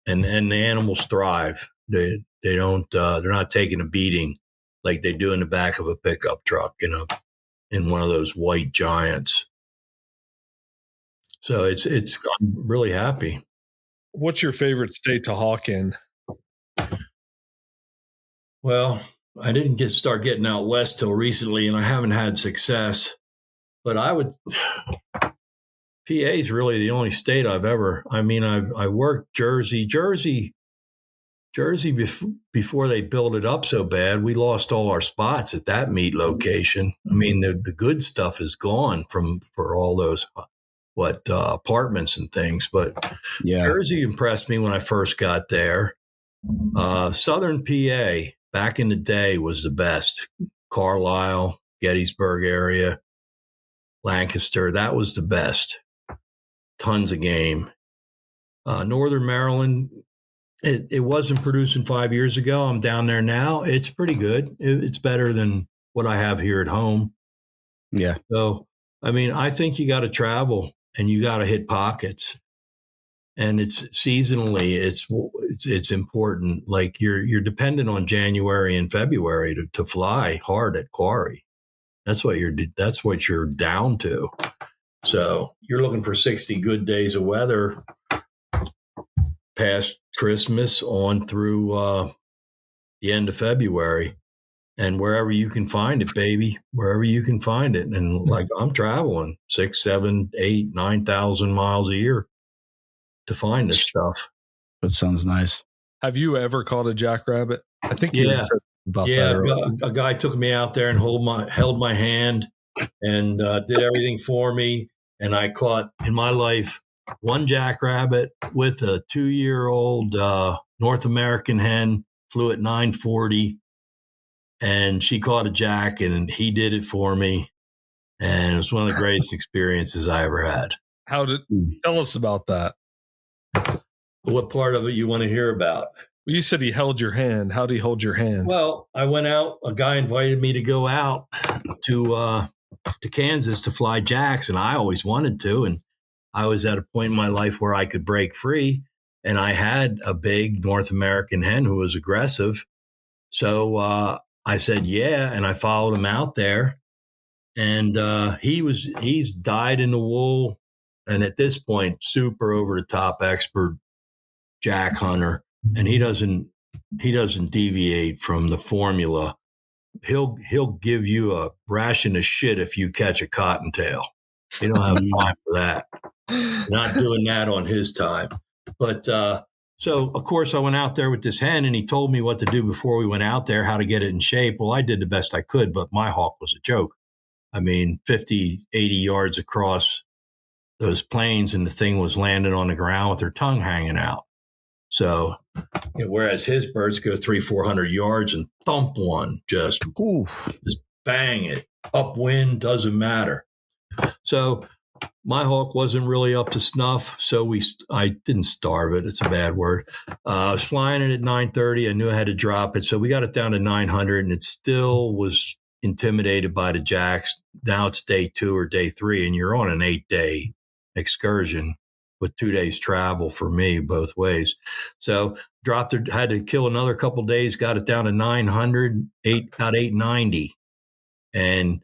And the animals thrive. They don't, they're not taking a beating like they do in the back of a pickup truck, in one of those white giants. So I'm really happy.
What's your favorite state to hawk in?
Well, I didn't start getting out west till recently, and I haven't had success. But PA is really the only state I've ever. I mean, I worked Jersey before they built it up so bad. We lost all our spots at that meat location. I mean, the good stuff is gone for all those apartments and things. But Jersey impressed me when I first got there. Southern PA. back in the day was the best. Carlisle, Gettysburg area, Lancaster, that was the best. Tons of game. Northern Maryland, it wasn't producing 5 years ago. I'm down there now. It's pretty good. It's better than what I have here at home.
Yeah.
So, I mean, I think you got to travel and you got to hit pockets. And it's seasonally, it's important. Like you're dependent on January and February to fly hard at quarry. That's what you're down to. So you're looking for 60 good days of weather past Christmas on through the end of February, and wherever you can find it, baby, wherever you can find it. And like I'm traveling 6, 7, 8, 9,000 miles a year to find this stuff.
That sounds nice.
Have you ever caught a jackrabbit? I think you said about that earlier.
A guy took me out there and held my hand and did everything for me. And I caught in my life one jackrabbit with a 2-year-old North American hen, flew at 940, and she caught a jack, and he did it for me. And it was one of the greatest experiences I ever had.
Tell us about that?
What part of it you want to hear about?
Well, you said he held your hand. How did he hold your hand?
Well, I went out. A guy invited me to go out to Kansas to fly jacks, and I always wanted to. And I was at a point in my life where I could break free, and I had a big North American hen who was aggressive. So I said, yeah, and I followed him out there. And he's dyed in the wool, and at this point, super over the top expert jack hunter, and he doesn't deviate from the formula. He'll give you a ration of shit if you catch a cottontail. He don't have time for that. Not doing that on his time. But so of course I went out there with this hen, and he told me what to do before we went out there, how to get it in shape. Well, I did the best I could, but my hawk was a joke. I mean, 50, 80 yards across those plains, and the thing was landing on the ground with her tongue hanging out. So, whereas his birds go 300-400 yards and thump one, just bang it, upwind, doesn't matter. So my hawk wasn't really up to snuff. So I didn't starve it. It's a bad word. I was flying it at 930. I knew I had to drop it. So we got it down to 900, and it still was intimidated by the jacks. Now it's day 2 or day 3, and you're on an 8-day excursion with 2 days travel for me both ways. So dropped it, had to kill another couple days, got it down to 900, about 890. And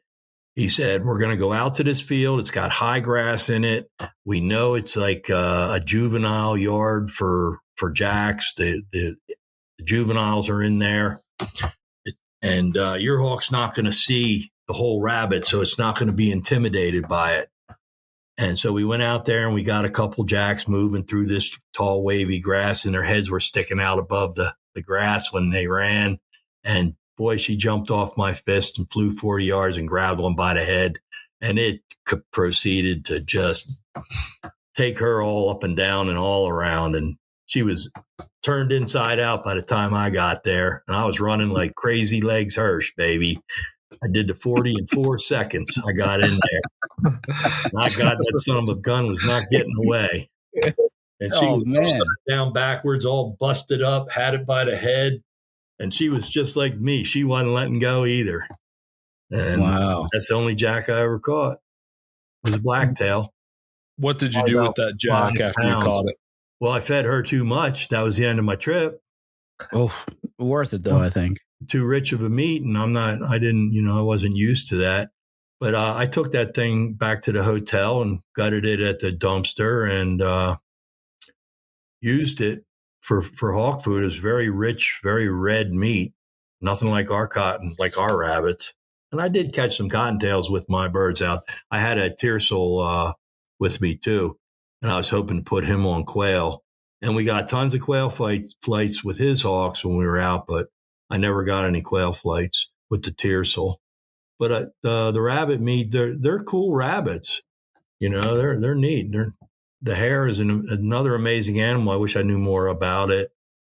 he said, we're going to go out to this field. It's got high grass in it. We know it's like a juvenile yard for jacks. The juveniles are in there. And your hawk's not going to see the whole rabbit, so it's not going to be intimidated by it. And so we went out there and we got a couple jacks moving through this tall, wavy grass, and their heads were sticking out above the grass when they ran. And boy, she jumped off my fist and flew 40 yards and grabbed one by the head. And it proceeded to just take her all up and down and all around. And she was turned inside out by the time I got there. And I was running like crazy legs Hirsch, baby. I did the 40 in 4 seconds. I got in there. My God, that son of a gun was not getting away. And she was upside down backwards, all busted up, had it by the head. And she was just like me. She wasn't letting go either. And that's the only jack I ever caught. It was a blacktail.
What did you do with that jack after you caught it?
Well, I fed her too much. That was the end of my trip.
Oh, worth it though, I think.
Too rich of a meat, and I wasn't used to that. But I took that thing back to the hotel and gutted it at the dumpster and used it for hawk food. It was very rich, very red meat. Nothing like our rabbits. And I did catch some cottontails with my birds out. I had a tiercel with me too, and I was hoping to put him on quail. And we got tons of quail flights with his hawks when we were out, but I never got any quail flights with the tiercel. But the rabbit meat, they're cool rabbits. They're neat. The hare is another amazing animal. I wish I knew more about it.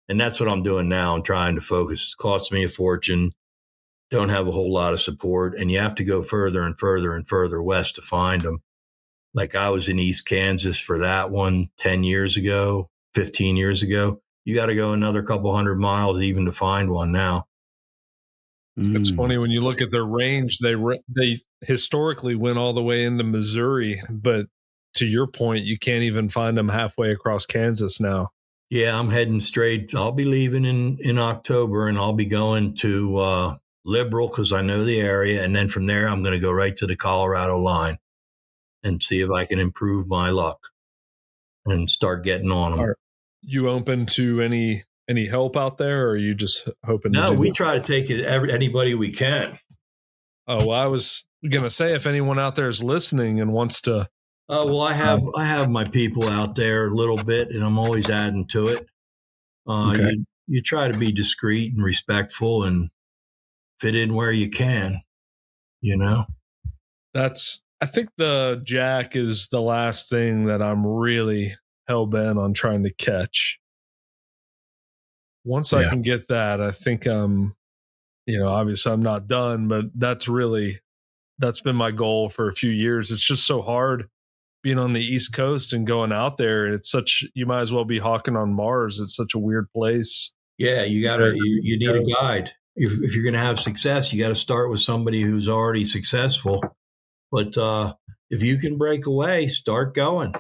And that's what I'm doing now. I'm trying to focus. It's cost me a fortune. Don't have a whole lot of support. And you have to go further and further and further west to find them. Like I was in East Kansas for that one 10 years ago, 15 years ago. You got to go another couple 100 miles even to find one now.
It's funny when you look at their range, they historically went all the way into Missouri, but to your point, you can't even find them halfway across Kansas now.
Yeah, I'm heading straight. I'll be leaving in October, and I'll be going to Liberal because I know the area. And then from there, I'm going to go right to the Colorado line and see if I can improve my luck and start getting on them.
Are you open to any help out there, or are you just hoping?
No, we try to take it anybody we can.
Oh, well, I was going to say if anyone out there is listening and wants to.
Oh, well, I have my people out there a little bit, and I'm always adding to it.
Okay.
You try to be discreet and respectful and fit in where you can, you know?
I think the jack is the last thing that I'm really hell-bent on trying to catch. Once I can get that, I think obviously I'm not done, but that's been my goal for a few years. It's just so hard being on the East Coast and going out there. You might as well be hawking on Mars. It's such a weird place.
Yeah, you need a guide. If you're going to have success, you got to start with somebody who's already successful. But if you can break away, start going.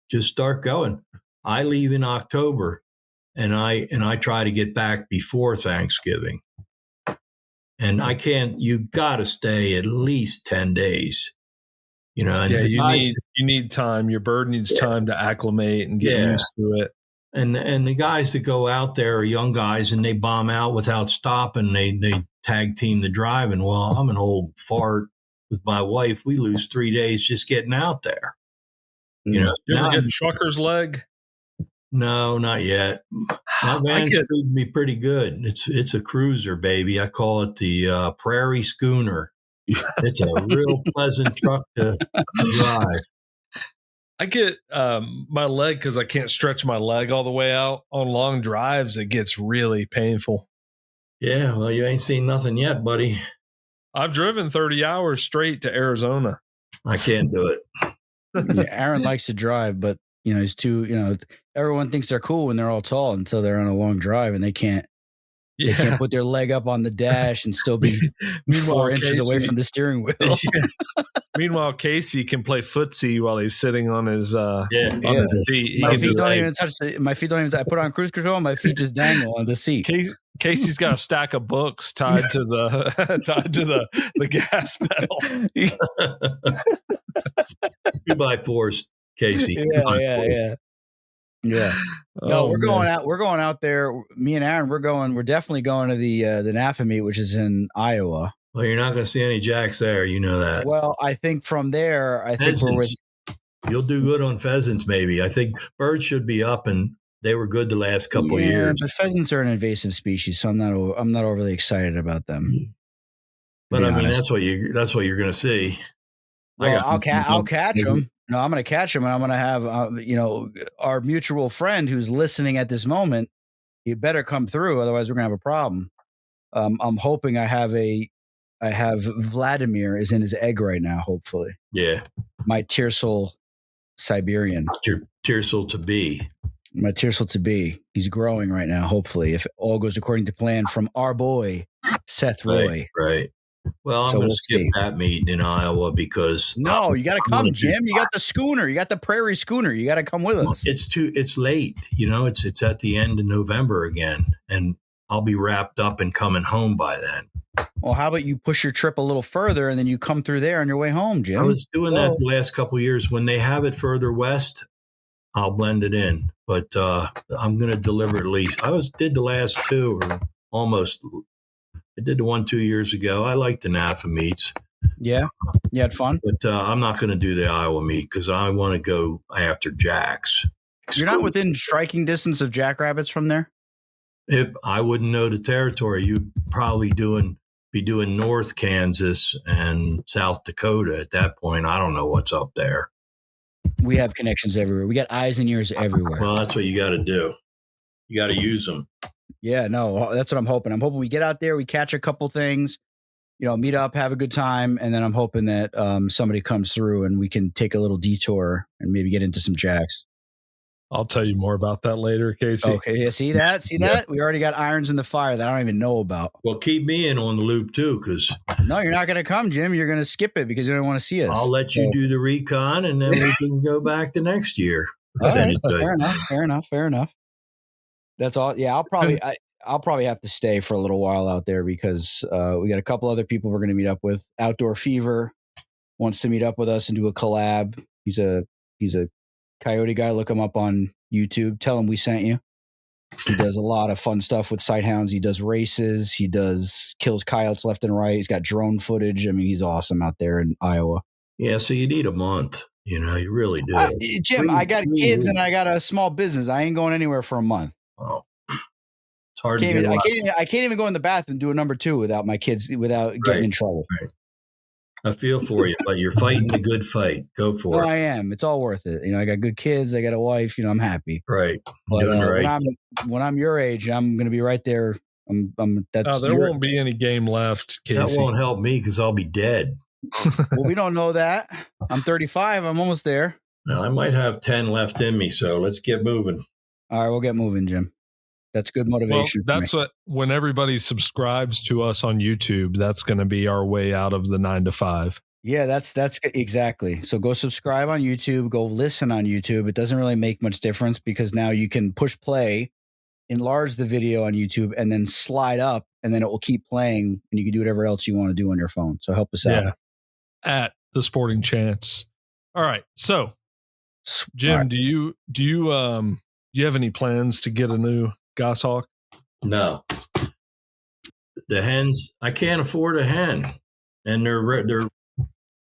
Just start going. I leave in October, and I try to get back before Thanksgiving. And I can't. You got to stay at least 10 days. You know, and
you need time. Your bird needs time to acclimate and get used to it.
And the guys that go out there are young guys, and they bomb out without stopping. They tag team the driving. Well, I'm an old fart with my wife. We lose 3 days just getting out there. You know,
you ever get trucker's leg?
No, not yet. My van's treating me pretty good. It's a cruiser, baby. I call it the Prairie Schooner. It's a real pleasant truck to drive.
I get my leg because I can't stretch my leg all the way out on long drives. It gets really painful.
Yeah, well, you ain't seen nothing yet, buddy.
I've driven 30 hours straight to Arizona.
I can't do it.
Yeah, Aaron likes to drive, but he's too. Everyone thinks they're cool when they're all tall until they're on a long drive and they can't. They can't put their leg up on the dash and still be 4 inches away from the steering wheel.
Meanwhile, Casey can play footsie while he's sitting on his his seat.
My feet don't even touch my feet don't even. I put on cruise control, and my feet just dangle on the seat.
Casey's got a stack of books tied to the gas pedal.
2x4s, Casey.
Yeah. No, we're going out there. Me and Aaron, we're definitely going to the NAFA meet, which is in Iowa.
Well, you're not going to see any jacks there. You know that.
Well, I think from there,
you'll do good on pheasants. Maybe I think birds should be up, and they were good the last couple of years.
But pheasants are an invasive species, so I'm not overly excited about them.
But I mean, that's what you're going to see.
Well, I'll catch them. No, I'm going to catch him, and I'm going to have, our mutual friend who's listening at this moment. You better come through, otherwise we're going to have a problem. I'm hoping I have Vladimir is in his egg right now. Hopefully,
yeah.
My Tiercel Siberian.
Your Tiercel to be.
My Tiercel to be. He's growing right now. Hopefully, if all goes according to plan, from our boy Seth Roy.
Right. Well, I'm going to skip that meeting in Iowa because
no, you got to come, Jim. You got the schooner, you got the Prairie Schooner. You got to come with us.
It's late, It's at the end of November again, and I'll be wrapped up and coming home by then.
Well, how about you push your trip a little further and then you come through there on your way home, Jim?
I was doing that the last couple of years. When they have it further west, I'll blend it in, but I'm going to deliver at least. Did the last two or almost. I did the one 2 years ago. I like the NAFA meets.
Yeah. You had fun?
But I'm not going to do the Iowa meet because I want to go after jacks.
You're not within striking distance of jackrabbits from there?
If I wouldn't know the territory, you'd probably be doing North Kansas and South Dakota at that point. I don't know what's up there.
We have connections everywhere. We got eyes and ears everywhere.
Well, that's what you got to do. You got to use them.
Yeah, no, that's what I'm hoping. I'm hoping we get out there, we catch a couple things, meet up, have a good time, and then I'm hoping that somebody comes through and we can take a little detour and maybe get into some jacks.
I'll tell you more about that later, Casey.
Okay, yeah, see that? We already got irons in the fire that I don't even know about.
Well, keep me in on the loop too, because
no, you're not going to come, Jim. You're going to skip it because you don't want to see us.
I'll let you do the recon, and then we can go back the next year.
Right. Fair enough. That's all. Yeah, I'll probably have to stay for a little while out there because we got a couple other people we're going to meet up with. Outdoor Fever wants to meet up with us and do a collab. He's a coyote guy. Look him up on YouTube. Tell him we sent you. He does a lot of fun stuff with sighthounds. He does races. He kills coyotes left and right. He's got drone footage. I mean, he's awesome out there in Iowa.
Yeah, so you need a month. You really do.
Jim, I got kids and I got a small business. I ain't going anywhere for a month.
Oh, it's hard to get.
I can't even go in the bathroom and do a number 2 without my kids, without getting in trouble.
Right. I feel for you, but you're fighting a good fight. Go for it.
I am. It's all worth it. I got good kids. I got a wife. I'm happy.
Right.
But when I'm your age, I'm going to be right there.
There won't be any game left, Casey.
That won't help me because I'll be dead.
Well, we don't know that. I'm 35. I'm almost there.
Now, I might have 10 left in me, so let's get moving.
All right, we'll get moving, Jim. That's good motivation.
Well, that's when everybody subscribes to us on YouTube, that's going to be our way out of the 9 to 5.
Yeah, that's exactly. So go subscribe on YouTube, go listen on YouTube. It doesn't really make much difference because now you can push play, enlarge the video on YouTube, and then slide up, and then it will keep playing, and you can do whatever else you want to do on your phone. So help us out.
At the Sporting Chance. All right. So, Jim, do you have any plans to get a new goshawk?
No. The hens, I can't afford a hen. And they're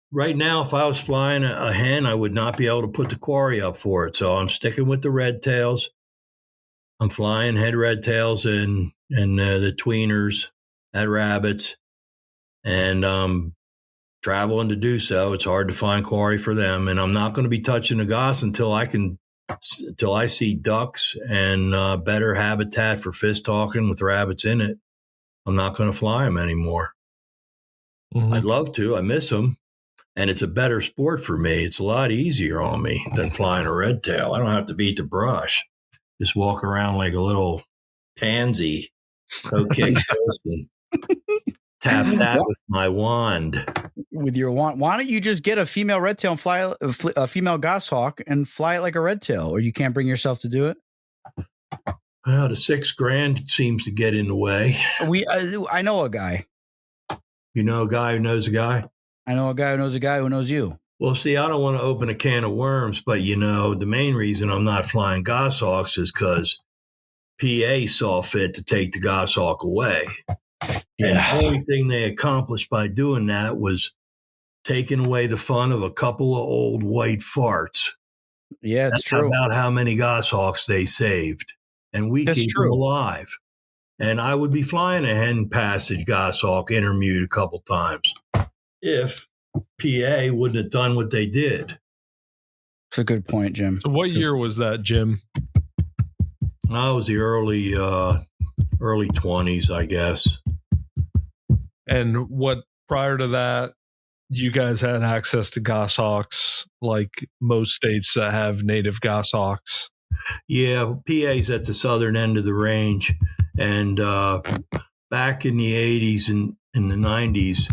right now, if I was flying a hen, I would not be able to put the quarry up for it. So I'm sticking with the red tails. I'm flying head red tails and the tweeners at rabbits. And traveling to do so. It's hard to find quarry for them. And I'm not going to be touching the goss until I see ducks and better habitat for fish talking with rabbits in it. I'm not going to fly them anymore. Mm-hmm. I'd love to. I miss them. And it's a better sport for me. It's a lot easier on me than flying a red tail. I don't have to beat the brush. Just walk around like a little pansy. Okay, and tap that with my wand.
With your wand. Why don't you just get a female red tail and fly a female goshawk and fly it like a red tail? Or you can't bring yourself to do it?
Well, the $6,000 seems to get in the way.
I know a guy.
You know a guy who knows a guy?
I know a guy who knows a guy who knows you.
Well, see, I don't want to open a can of worms, but the main reason I'm not flying goshawks is because PA saw fit to take the goshawk away. And the only thing they accomplished by doing that was taking away the fun of a couple of old white farts.
Yeah,
that's
true.
About how many goshawks they saved. And we keep them alive. And I would be flying a hen passage goshawk intermute a couple times if PA wouldn't have done what they did.
That's a good point, Jim.
So what year was that, Jim?
I was the early 20s, I guess.
And what prior to that, you guys had access to goshawks like most states that have native goshawks?
Yeah, PA's at the southern end of the range. And back in the 80s and in the 90s,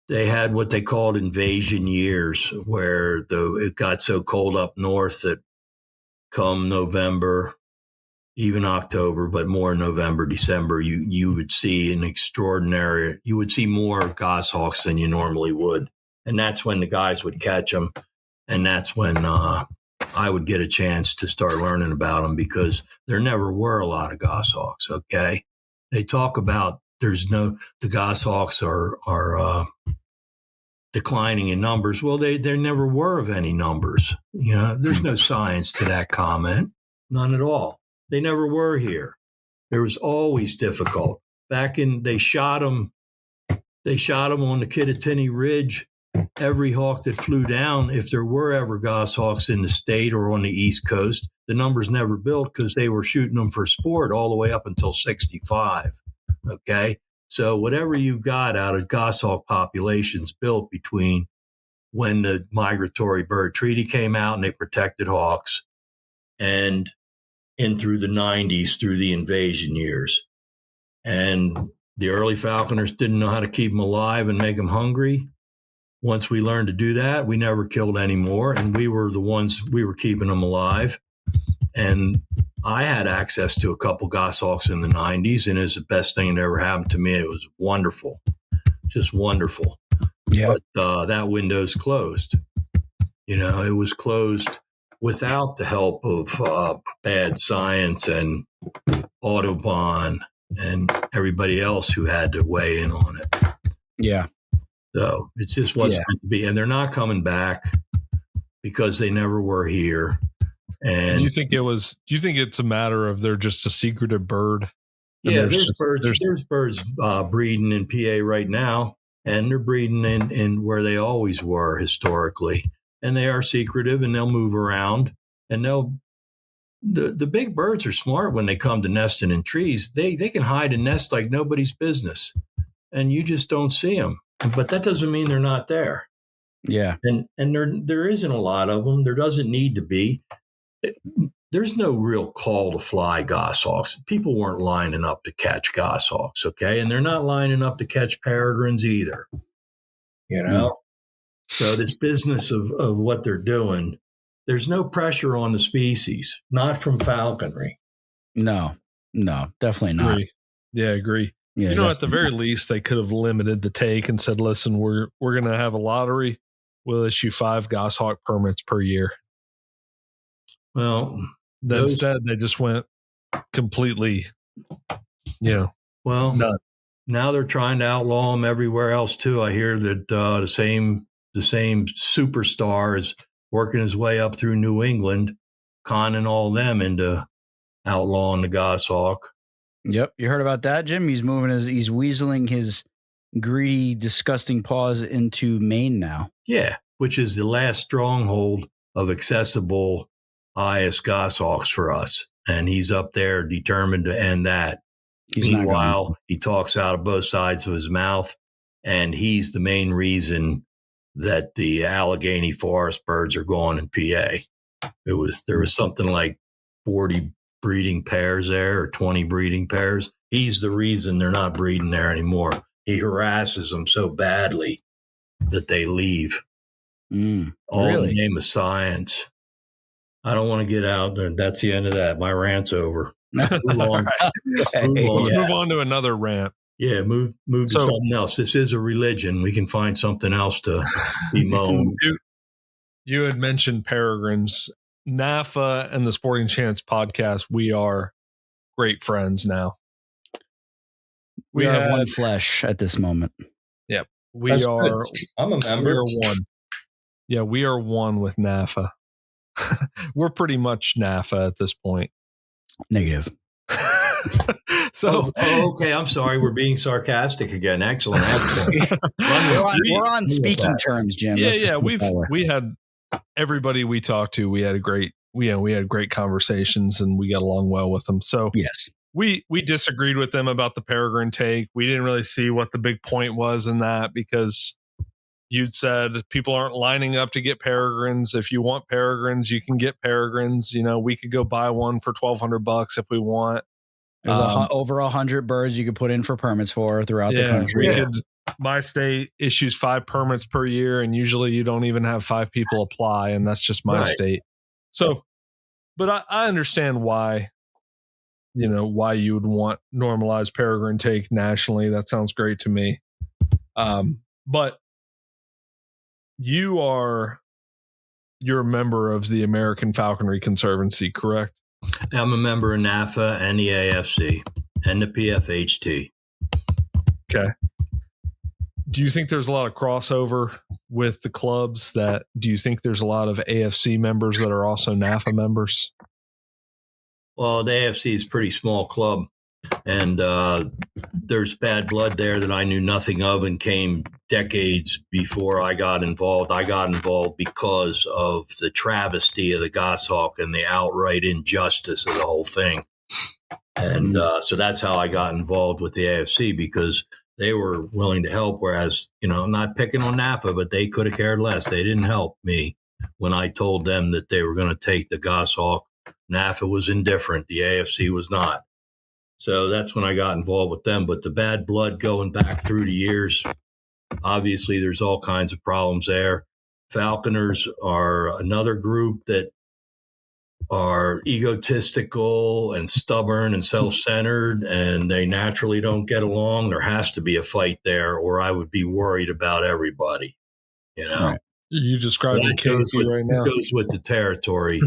they had what they called invasion years, where it got so cold up north that come November, even October, but more November, December, you would see you would see more goshawks than you normally would. And that's when the guys would catch them. And that's when I would get a chance to start learning about them, because there never were a lot of goshawks, okay? They talk about the goshawks are declining in numbers. Well, there never were of any numbers. There's no science to that comment. None at all. They never were here. There was always difficult. They shot them on the Kittatinny Ridge every hawk that flew down, if there were ever goshawks in the state or on the East Coast, the numbers never built because they were shooting them for sport all the way up until 65. Okay. So whatever you got out of goshawk populations built between when the Migratory Bird Treaty came out and they protected hawks and in through the 90s, through the invasion years. And the early falconers didn't know how to keep them alive and make them hungry. Once we learned to do that, we never killed any more. And we were the ones, we were keeping them alive. And I had access to a couple goshawks in the 90s, and it's the best thing that ever happened to me. It was wonderful, just wonderful.
Yeah.
But that window's closed. You know, it was closed without the help of bad science and Audubon and everybody else who had to weigh in on it.
Yeah.
So it just wasn't meant to be. And they're not coming back because they never were here. And
you think it's a matter of they're just a secretive bird?
Yeah, there's birds breeding in PA right now, and they're breeding in where they always were historically. And they are secretive, and they'll move around, and the big birds are smart when they come to nesting in trees. They can hide and nest like nobody's business, and you just don't see them. But that doesn't mean they're not there.
Yeah.
And there isn't a lot of them. There doesn't need to be. There's no real call to fly goshawks. People weren't lining up to catch goshawks, okay? And they're not lining up to catch peregrines either, you know? So this business of what they're doing, there's no pressure on the species, not from falconry.
No, definitely not.
Agree. Yeah, agree.
Yeah,
at the very least, they could have limited the take and said, listen, we're going to have a lottery. We'll issue 5 goshawk permits per year.
Well,
instead, they just went completely,
well,
none.
Now they're trying to outlaw them everywhere else, too. I hear that the same superstar is working his way up through New England, conning all them into outlawing the goshawk.
Yep. You heard about that, Jim? He's weaseling his greedy, disgusting paws into Maine now.
Yeah, which is the last stronghold of accessible highest goshawks for us. And he's up there determined to end that. Meanwhile, he talks out of both sides of his mouth, and he's the main reason that the Allegheny forest birds are gone in PA. There was something like 40 breeding pairs there, or 20 breeding pairs. He's the reason they're not breeding there anymore. He harasses them so badly that they leave. All in the name of science. I don't want to get out there. That's the end of that. My rant's over. Move on.
Let's move on to another rant.
Yeah, move to something else. This is a religion. We can find something else to bemoan.
You had mentioned peregrines. NAFA and the Sporting Chance podcast, we are great friends now.
We have one flesh at this moment.
Yep.
That's good. I'm a member.
We are one. Yeah, we are one with NAFA. We're pretty much NAFA at this point.
Negative.
So,
okay. I'm sorry. We're being sarcastic again. Excellent.
We're on speaking terms, Jim.
Yeah. We had everybody we talked to. We had great conversations, and we got along well with them. So
yes,
we disagreed with them about the peregrine take. We didn't really see what the big point was in that, because you'd said people aren't lining up to get peregrines. If you want peregrines, you can get peregrines. We could go buy one for $1,200 if we want.
There's over 100 birds you could put in for permits for throughout the country.
My state issues 5 permits per year, and usually you don't even have 5 people apply, and that's just my state. So, but I understand why, why you would want normalized peregrine take nationally. That sounds great to me. But you're a member of the American Falconry Conservancy, correct?
I'm a member of NAFA and the AFC and the PFHT.
Okay. Do you think there's a lot of crossover with the clubs? Do you think there's a lot of AFC members that are also NAFA members?
Well, the AFC is a pretty small club, And there's bad blood there that I knew nothing of and came decades before I got involved. I got involved because of the travesty of the goshawk and the outright injustice of the whole thing. And so that's how I got involved with the AFC, because they were willing to help. Whereas, I'm not picking on NAFA, but they could have cared less. They didn't help me when I told them that they were going to take the goshawk. NAFA was indifferent. The AFC was not. So that's when I got involved with them. But the bad blood going back through the years, obviously there's all kinds of problems there. Falconers are another group that are egotistical and stubborn and self-centered, and they naturally don't get along. There has to be a fight there, or I would be worried about everybody.
Right. You describing Casey right now.
It goes with the territory.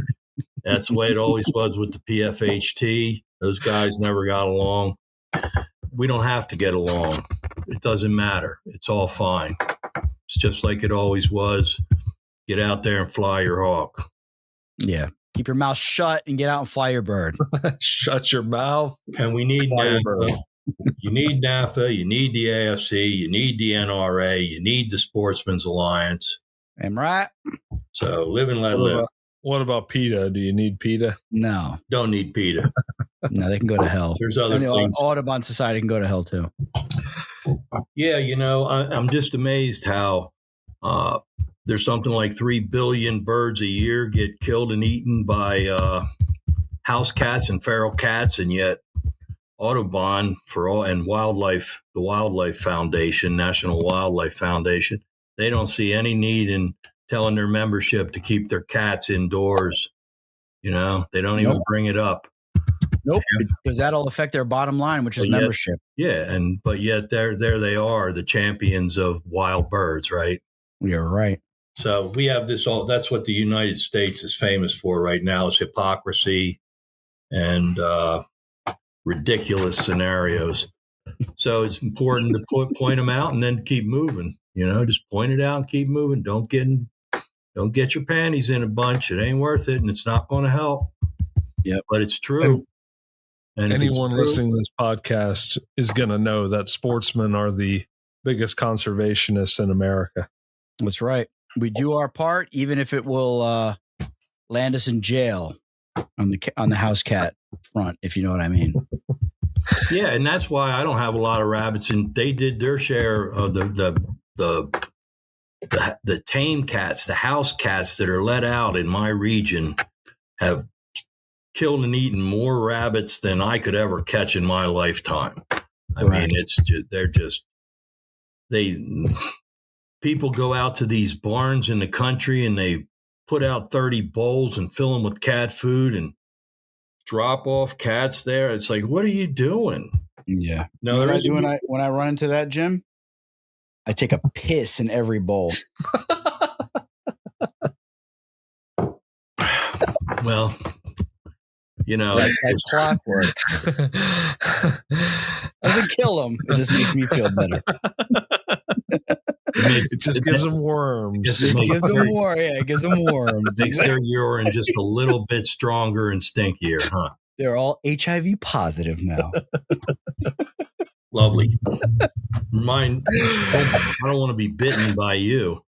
That's the way it always was with the PFHT. Those guys never got along. We don't have to get along. It doesn't matter. It's all fine. It's just like it always was. Get out there and fly your hawk.
Yeah. Keep your mouth shut and get out and fly your bird.
Shut your mouth.
And we need NAFA. You need NAFA. You need the AFC. You need the NRA. You need the Sportsman's Alliance.
Am right?
So live and let live.
What about PETA? Do you need PETA?
No.
Don't need PETA.
No, they can go to hell.
There's other things.
Audubon Society can go to hell too.
Yeah, I'm just amazed how there's something like 3 billion birds a year get killed and eaten by house cats and feral cats, and yet Audubon and the Wildlife Foundation, National Wildlife Foundation, they don't see any need in telling their membership to keep their cats indoors. They don't even bring it up.
Nope, because that'll affect their bottom line, which is membership.
Yeah, but yet there they are, the champions of wild birds, right?
You're right.
So we have this all. That's what the United States is famous for right now, is hypocrisy and ridiculous scenarios. So it's important to point them out and then keep moving. Just point it out and keep moving. Don't get your panties in a bunch. It ain't worth it, and it's not going to help.
Yeah,
but it's true. And
anyone listening to this podcast is going to know that sportsmen are the biggest conservationists in America.
That's right. We do our part, even if it will land us in jail on the house cat front, if you know what I mean.
Yeah, and that's why I don't have a lot of rabbits. And they did their share of the tame cats, the house cats that are let out in my region, have killed and eaten more rabbits than I could ever catch in my lifetime. I mean, people go out to these barns in the country and they put out 30 bowls and fill them with cat food and drop off cats there. It's like, what are you doing?
Yeah.
No,
what I do when I run into that, Jim? I take a piss in every bowl.
Well,
that's clockwork. Doesn't kill them. It just makes me feel better.
It just gives them worms.
It gives them worms.
Makes their urine just a little bit stronger and stinkier, huh?
They're all HIV positive now.
Lovely. Mine, I don't want to be bitten by you.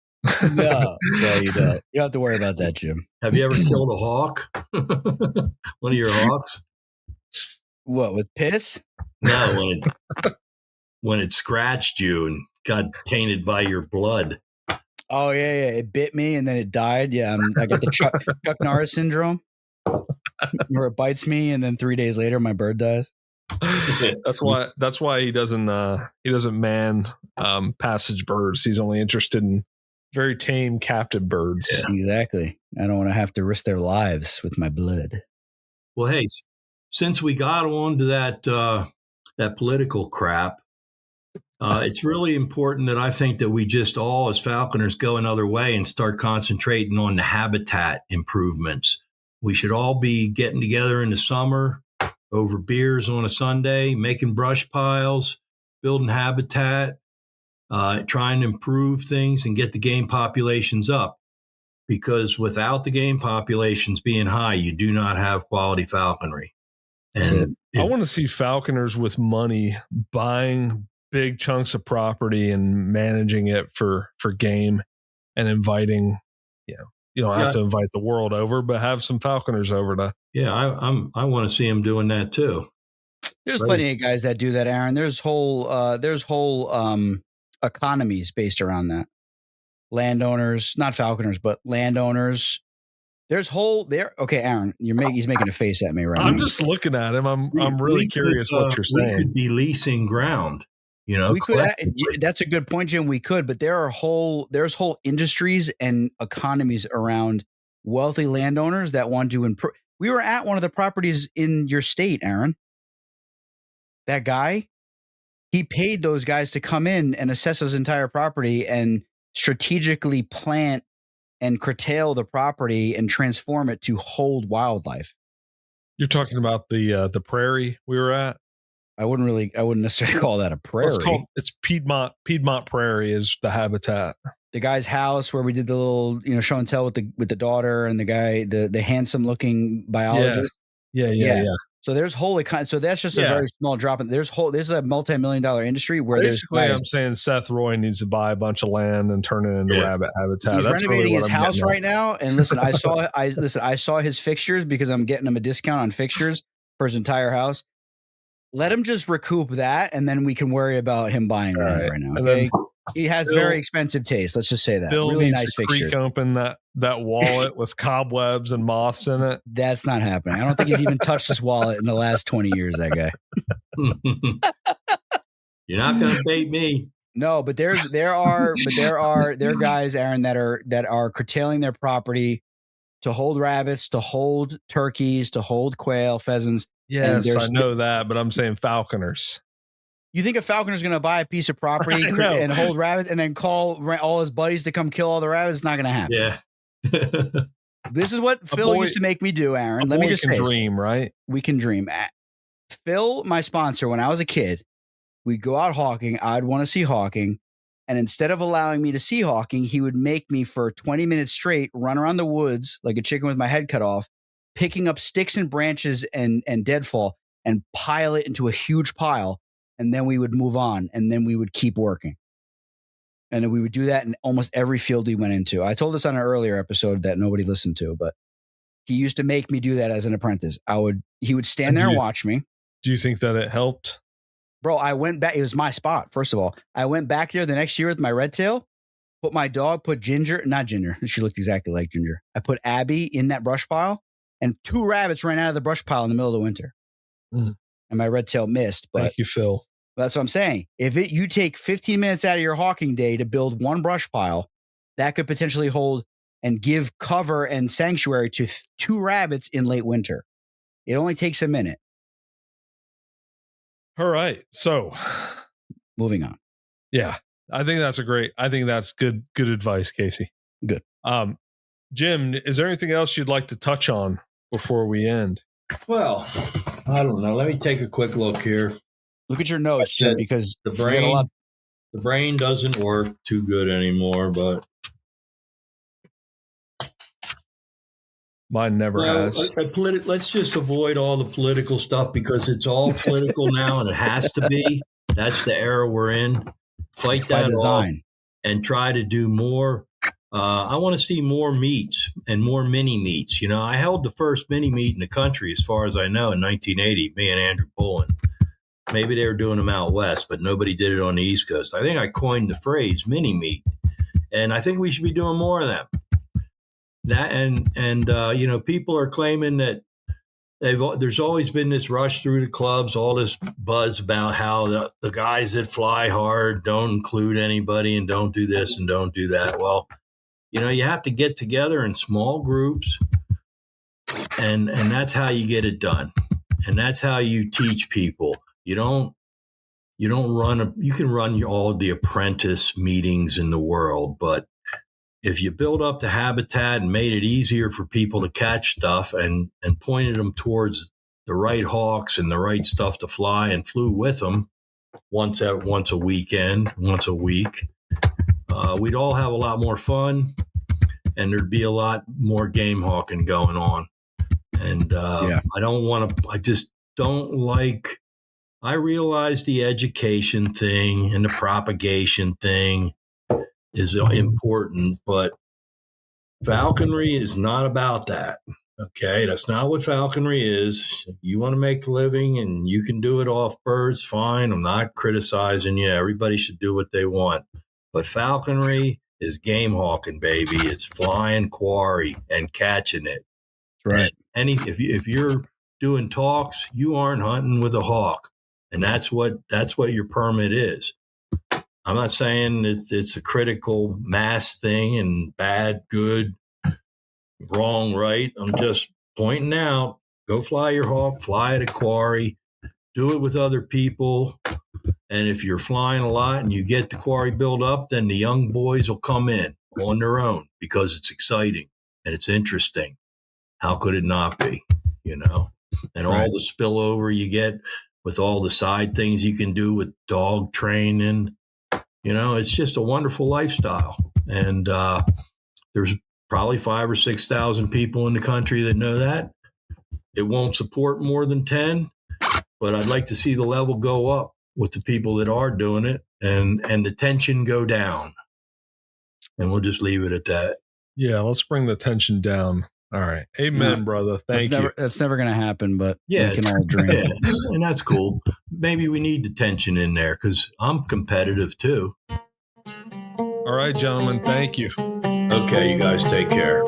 No, you don't. You don't have to worry about that, Jim.
Have you ever killed a hawk? One of your hawks?
What, with piss?
No, when it scratched you and got tainted by your blood.
Oh, yeah. It bit me and then it died. Yeah, I got the Chuck Norris syndrome, where it bites me and then 3 days later my bird dies.
That's why he doesn't man passage birds. He's only interested in very tame captive birds.
Yeah. Exactly. I don't want to have to risk their lives with my blood.
Well, hey, since we got on to that political crap, it's really important that I think that we just all, as falconers, go another way and start concentrating on the habitat improvements. We should all be getting together in the summer over beers on a Sunday, making brush piles, building habitat, trying to improve things and get the game populations up. Because without the game populations being high, you do not have quality falconry. And
I want to see falconers with money buying big chunks of property and managing it for game and inviting, you don't have to invite the world over, but have some falconers over to.
Yeah, I want to see him doing that too.
There's plenty of guys that do that, Aaron. There's whole economies based around that. Landowners, not falconers, but landowners. Okay, Aaron, he's making a face at me right now.
I'm just looking at him. I'm really curious what you're saying.
We could be leasing ground,
We could. That's a good point, Jim. We could, but there's whole industries and economies around wealthy landowners that want to improve. We were at one of the properties in your state, Aaron. That guy, he paid those guys to come in and assess his entire property and strategically plant and curtail the property and transform it to hold wildlife.
You're talking about the prairie we were at?
I wouldn't necessarily call that a prairie.
It's Piedmont. Piedmont Prairie is the habitat.
The guy's house where we did the little, show and tell with the daughter and the guy, the handsome looking biologist.
Yeah.
So there's so that's just a very small drop. There's a multi-million-dollar industry where
basically I'm saying Seth Roy needs to buy a bunch of land and turn it into rabbit habitat.
He's renovating his house right now. And listen, I saw his fixtures because I'm getting him a discount on fixtures for his entire house. Let him just recoup that, and then we can worry about him buying land right now. Okay? He has very expensive taste. Let's just say that.
Bill
really
needs
nice
to
fixture.
creak open that wallet with cobwebs and moths in it.
That's not happening. I don't think he's even touched his wallet in the last 20 years. That guy.
You're not going to bait me.
No, but there are guys, Aaron, that are curtailing their property to hold rabbits, to hold turkeys, to hold quail, pheasants.
Yes, I know that, but I'm saying falconers.
You think a falconer is going to buy a piece of property and hold rabbits and then call all his buddies to come kill all the rabbits? It's not going to happen.
Yeah.
This is what Phil used to make me do, Aaron. Let me just say,
dream, right?
We can dream. Phil, my sponsor, when I was a kid, we'd go out hawking. I'd want to see hawking. And instead of allowing me to see hawking, he would make me for 20 minutes straight run around the woods like a chicken with my head cut off, picking up sticks and branches and deadfall and pile it into a huge pile. And then we would move on, and then we would keep working. And then we would do that in almost every field we went into. I told this on an earlier episode that nobody listened to, but he used to make me do that as an apprentice. He would stand there and watch me.
Do you think that it helped?
Bro, I went back. It was my spot, first of all. I went back there the next year with my red tail, put Ginger, not Ginger. She looked exactly like Ginger. I put Abby in that brush pile, and 2 rabbits ran out of the brush pile in the middle of the winter. And my red tail missed. But
thank you, Phil.
That's what I'm saying. You take 15 minutes out of your hawking day to build 1 brush pile, that could potentially hold and give cover and sanctuary to 2 rabbits in late winter. It only takes a minute.
All right. So
moving on.
Yeah. I think that's good advice, Casey.
Good.
Jim, is there anything else you'd like to touch on before we end?
Well, I don't know. Let me take a quick look here.
Look at your notes, Jim, because
the brain doesn't work too good anymore, but
mine never has.
Let's just avoid all the political stuff because it's all political now, and it has to be. That's the era we're in. Fight that off and try to do more. I want to see more meets and more mini meets. I held the first mini meet in the country, as far as I know, in 1980. Me and Andrew Bullen. Maybe they were doing them out west, but nobody did it on the East Coast. I think I coined the phrase mini meet, and I think we should be doing more of them. That and people are claiming that there's always been this rush through the clubs, all this buzz about how the guys that fly hard don't include anybody and don't do this and don't do that. Well, you have to get together in small groups, and that's how you get it done, and that's how you teach people. You can run all the apprentice meetings in the world, but if you build up the habitat and made it easier for people to catch stuff and pointed them towards the right hawks and the right stuff to fly and flew with them once a week, we'd all have a lot more fun, and there'd be a lot more game hawking going on. And I don't want to. don't like, I realize the education thing and the propagation thing is important, but falconry is not about that. Okay, that's not what falconry is. You want to make a living and you can do it off birds, fine. I'm not criticizing you. Everybody should do what they want. But falconry is game hawking, baby. It's flying quarry and catching it.
Right.
And if you're doing talks, you aren't hunting with a hawk. And that's what your permit is. I'm not saying it's a critical mass thing and bad, good, wrong, right. I'm just pointing out, go fly your hawk, fly at a quarry, do it with other people. And if you're flying a lot and you get the quarry built up, then the young boys will come in on their own because it's exciting and it's interesting. How could it not be, And all the spillover you get with all the side things you can do with dog training, it's just a wonderful lifestyle. And there's probably 5,000 or 6,000 people in the country that know that. It won't support more than 10, but I'd like to see the level go up with the people that are doing it and the tension go down. And we'll just leave it at that.
Yeah, let's bring the tension down. All right. Amen, brother. Thank you.
That's never going to happen, but we can all dream.
Yeah, and that's cool. Maybe we need the tension in there because I'm competitive too.
All right, gentlemen. Thank you.
Okay, you guys take care.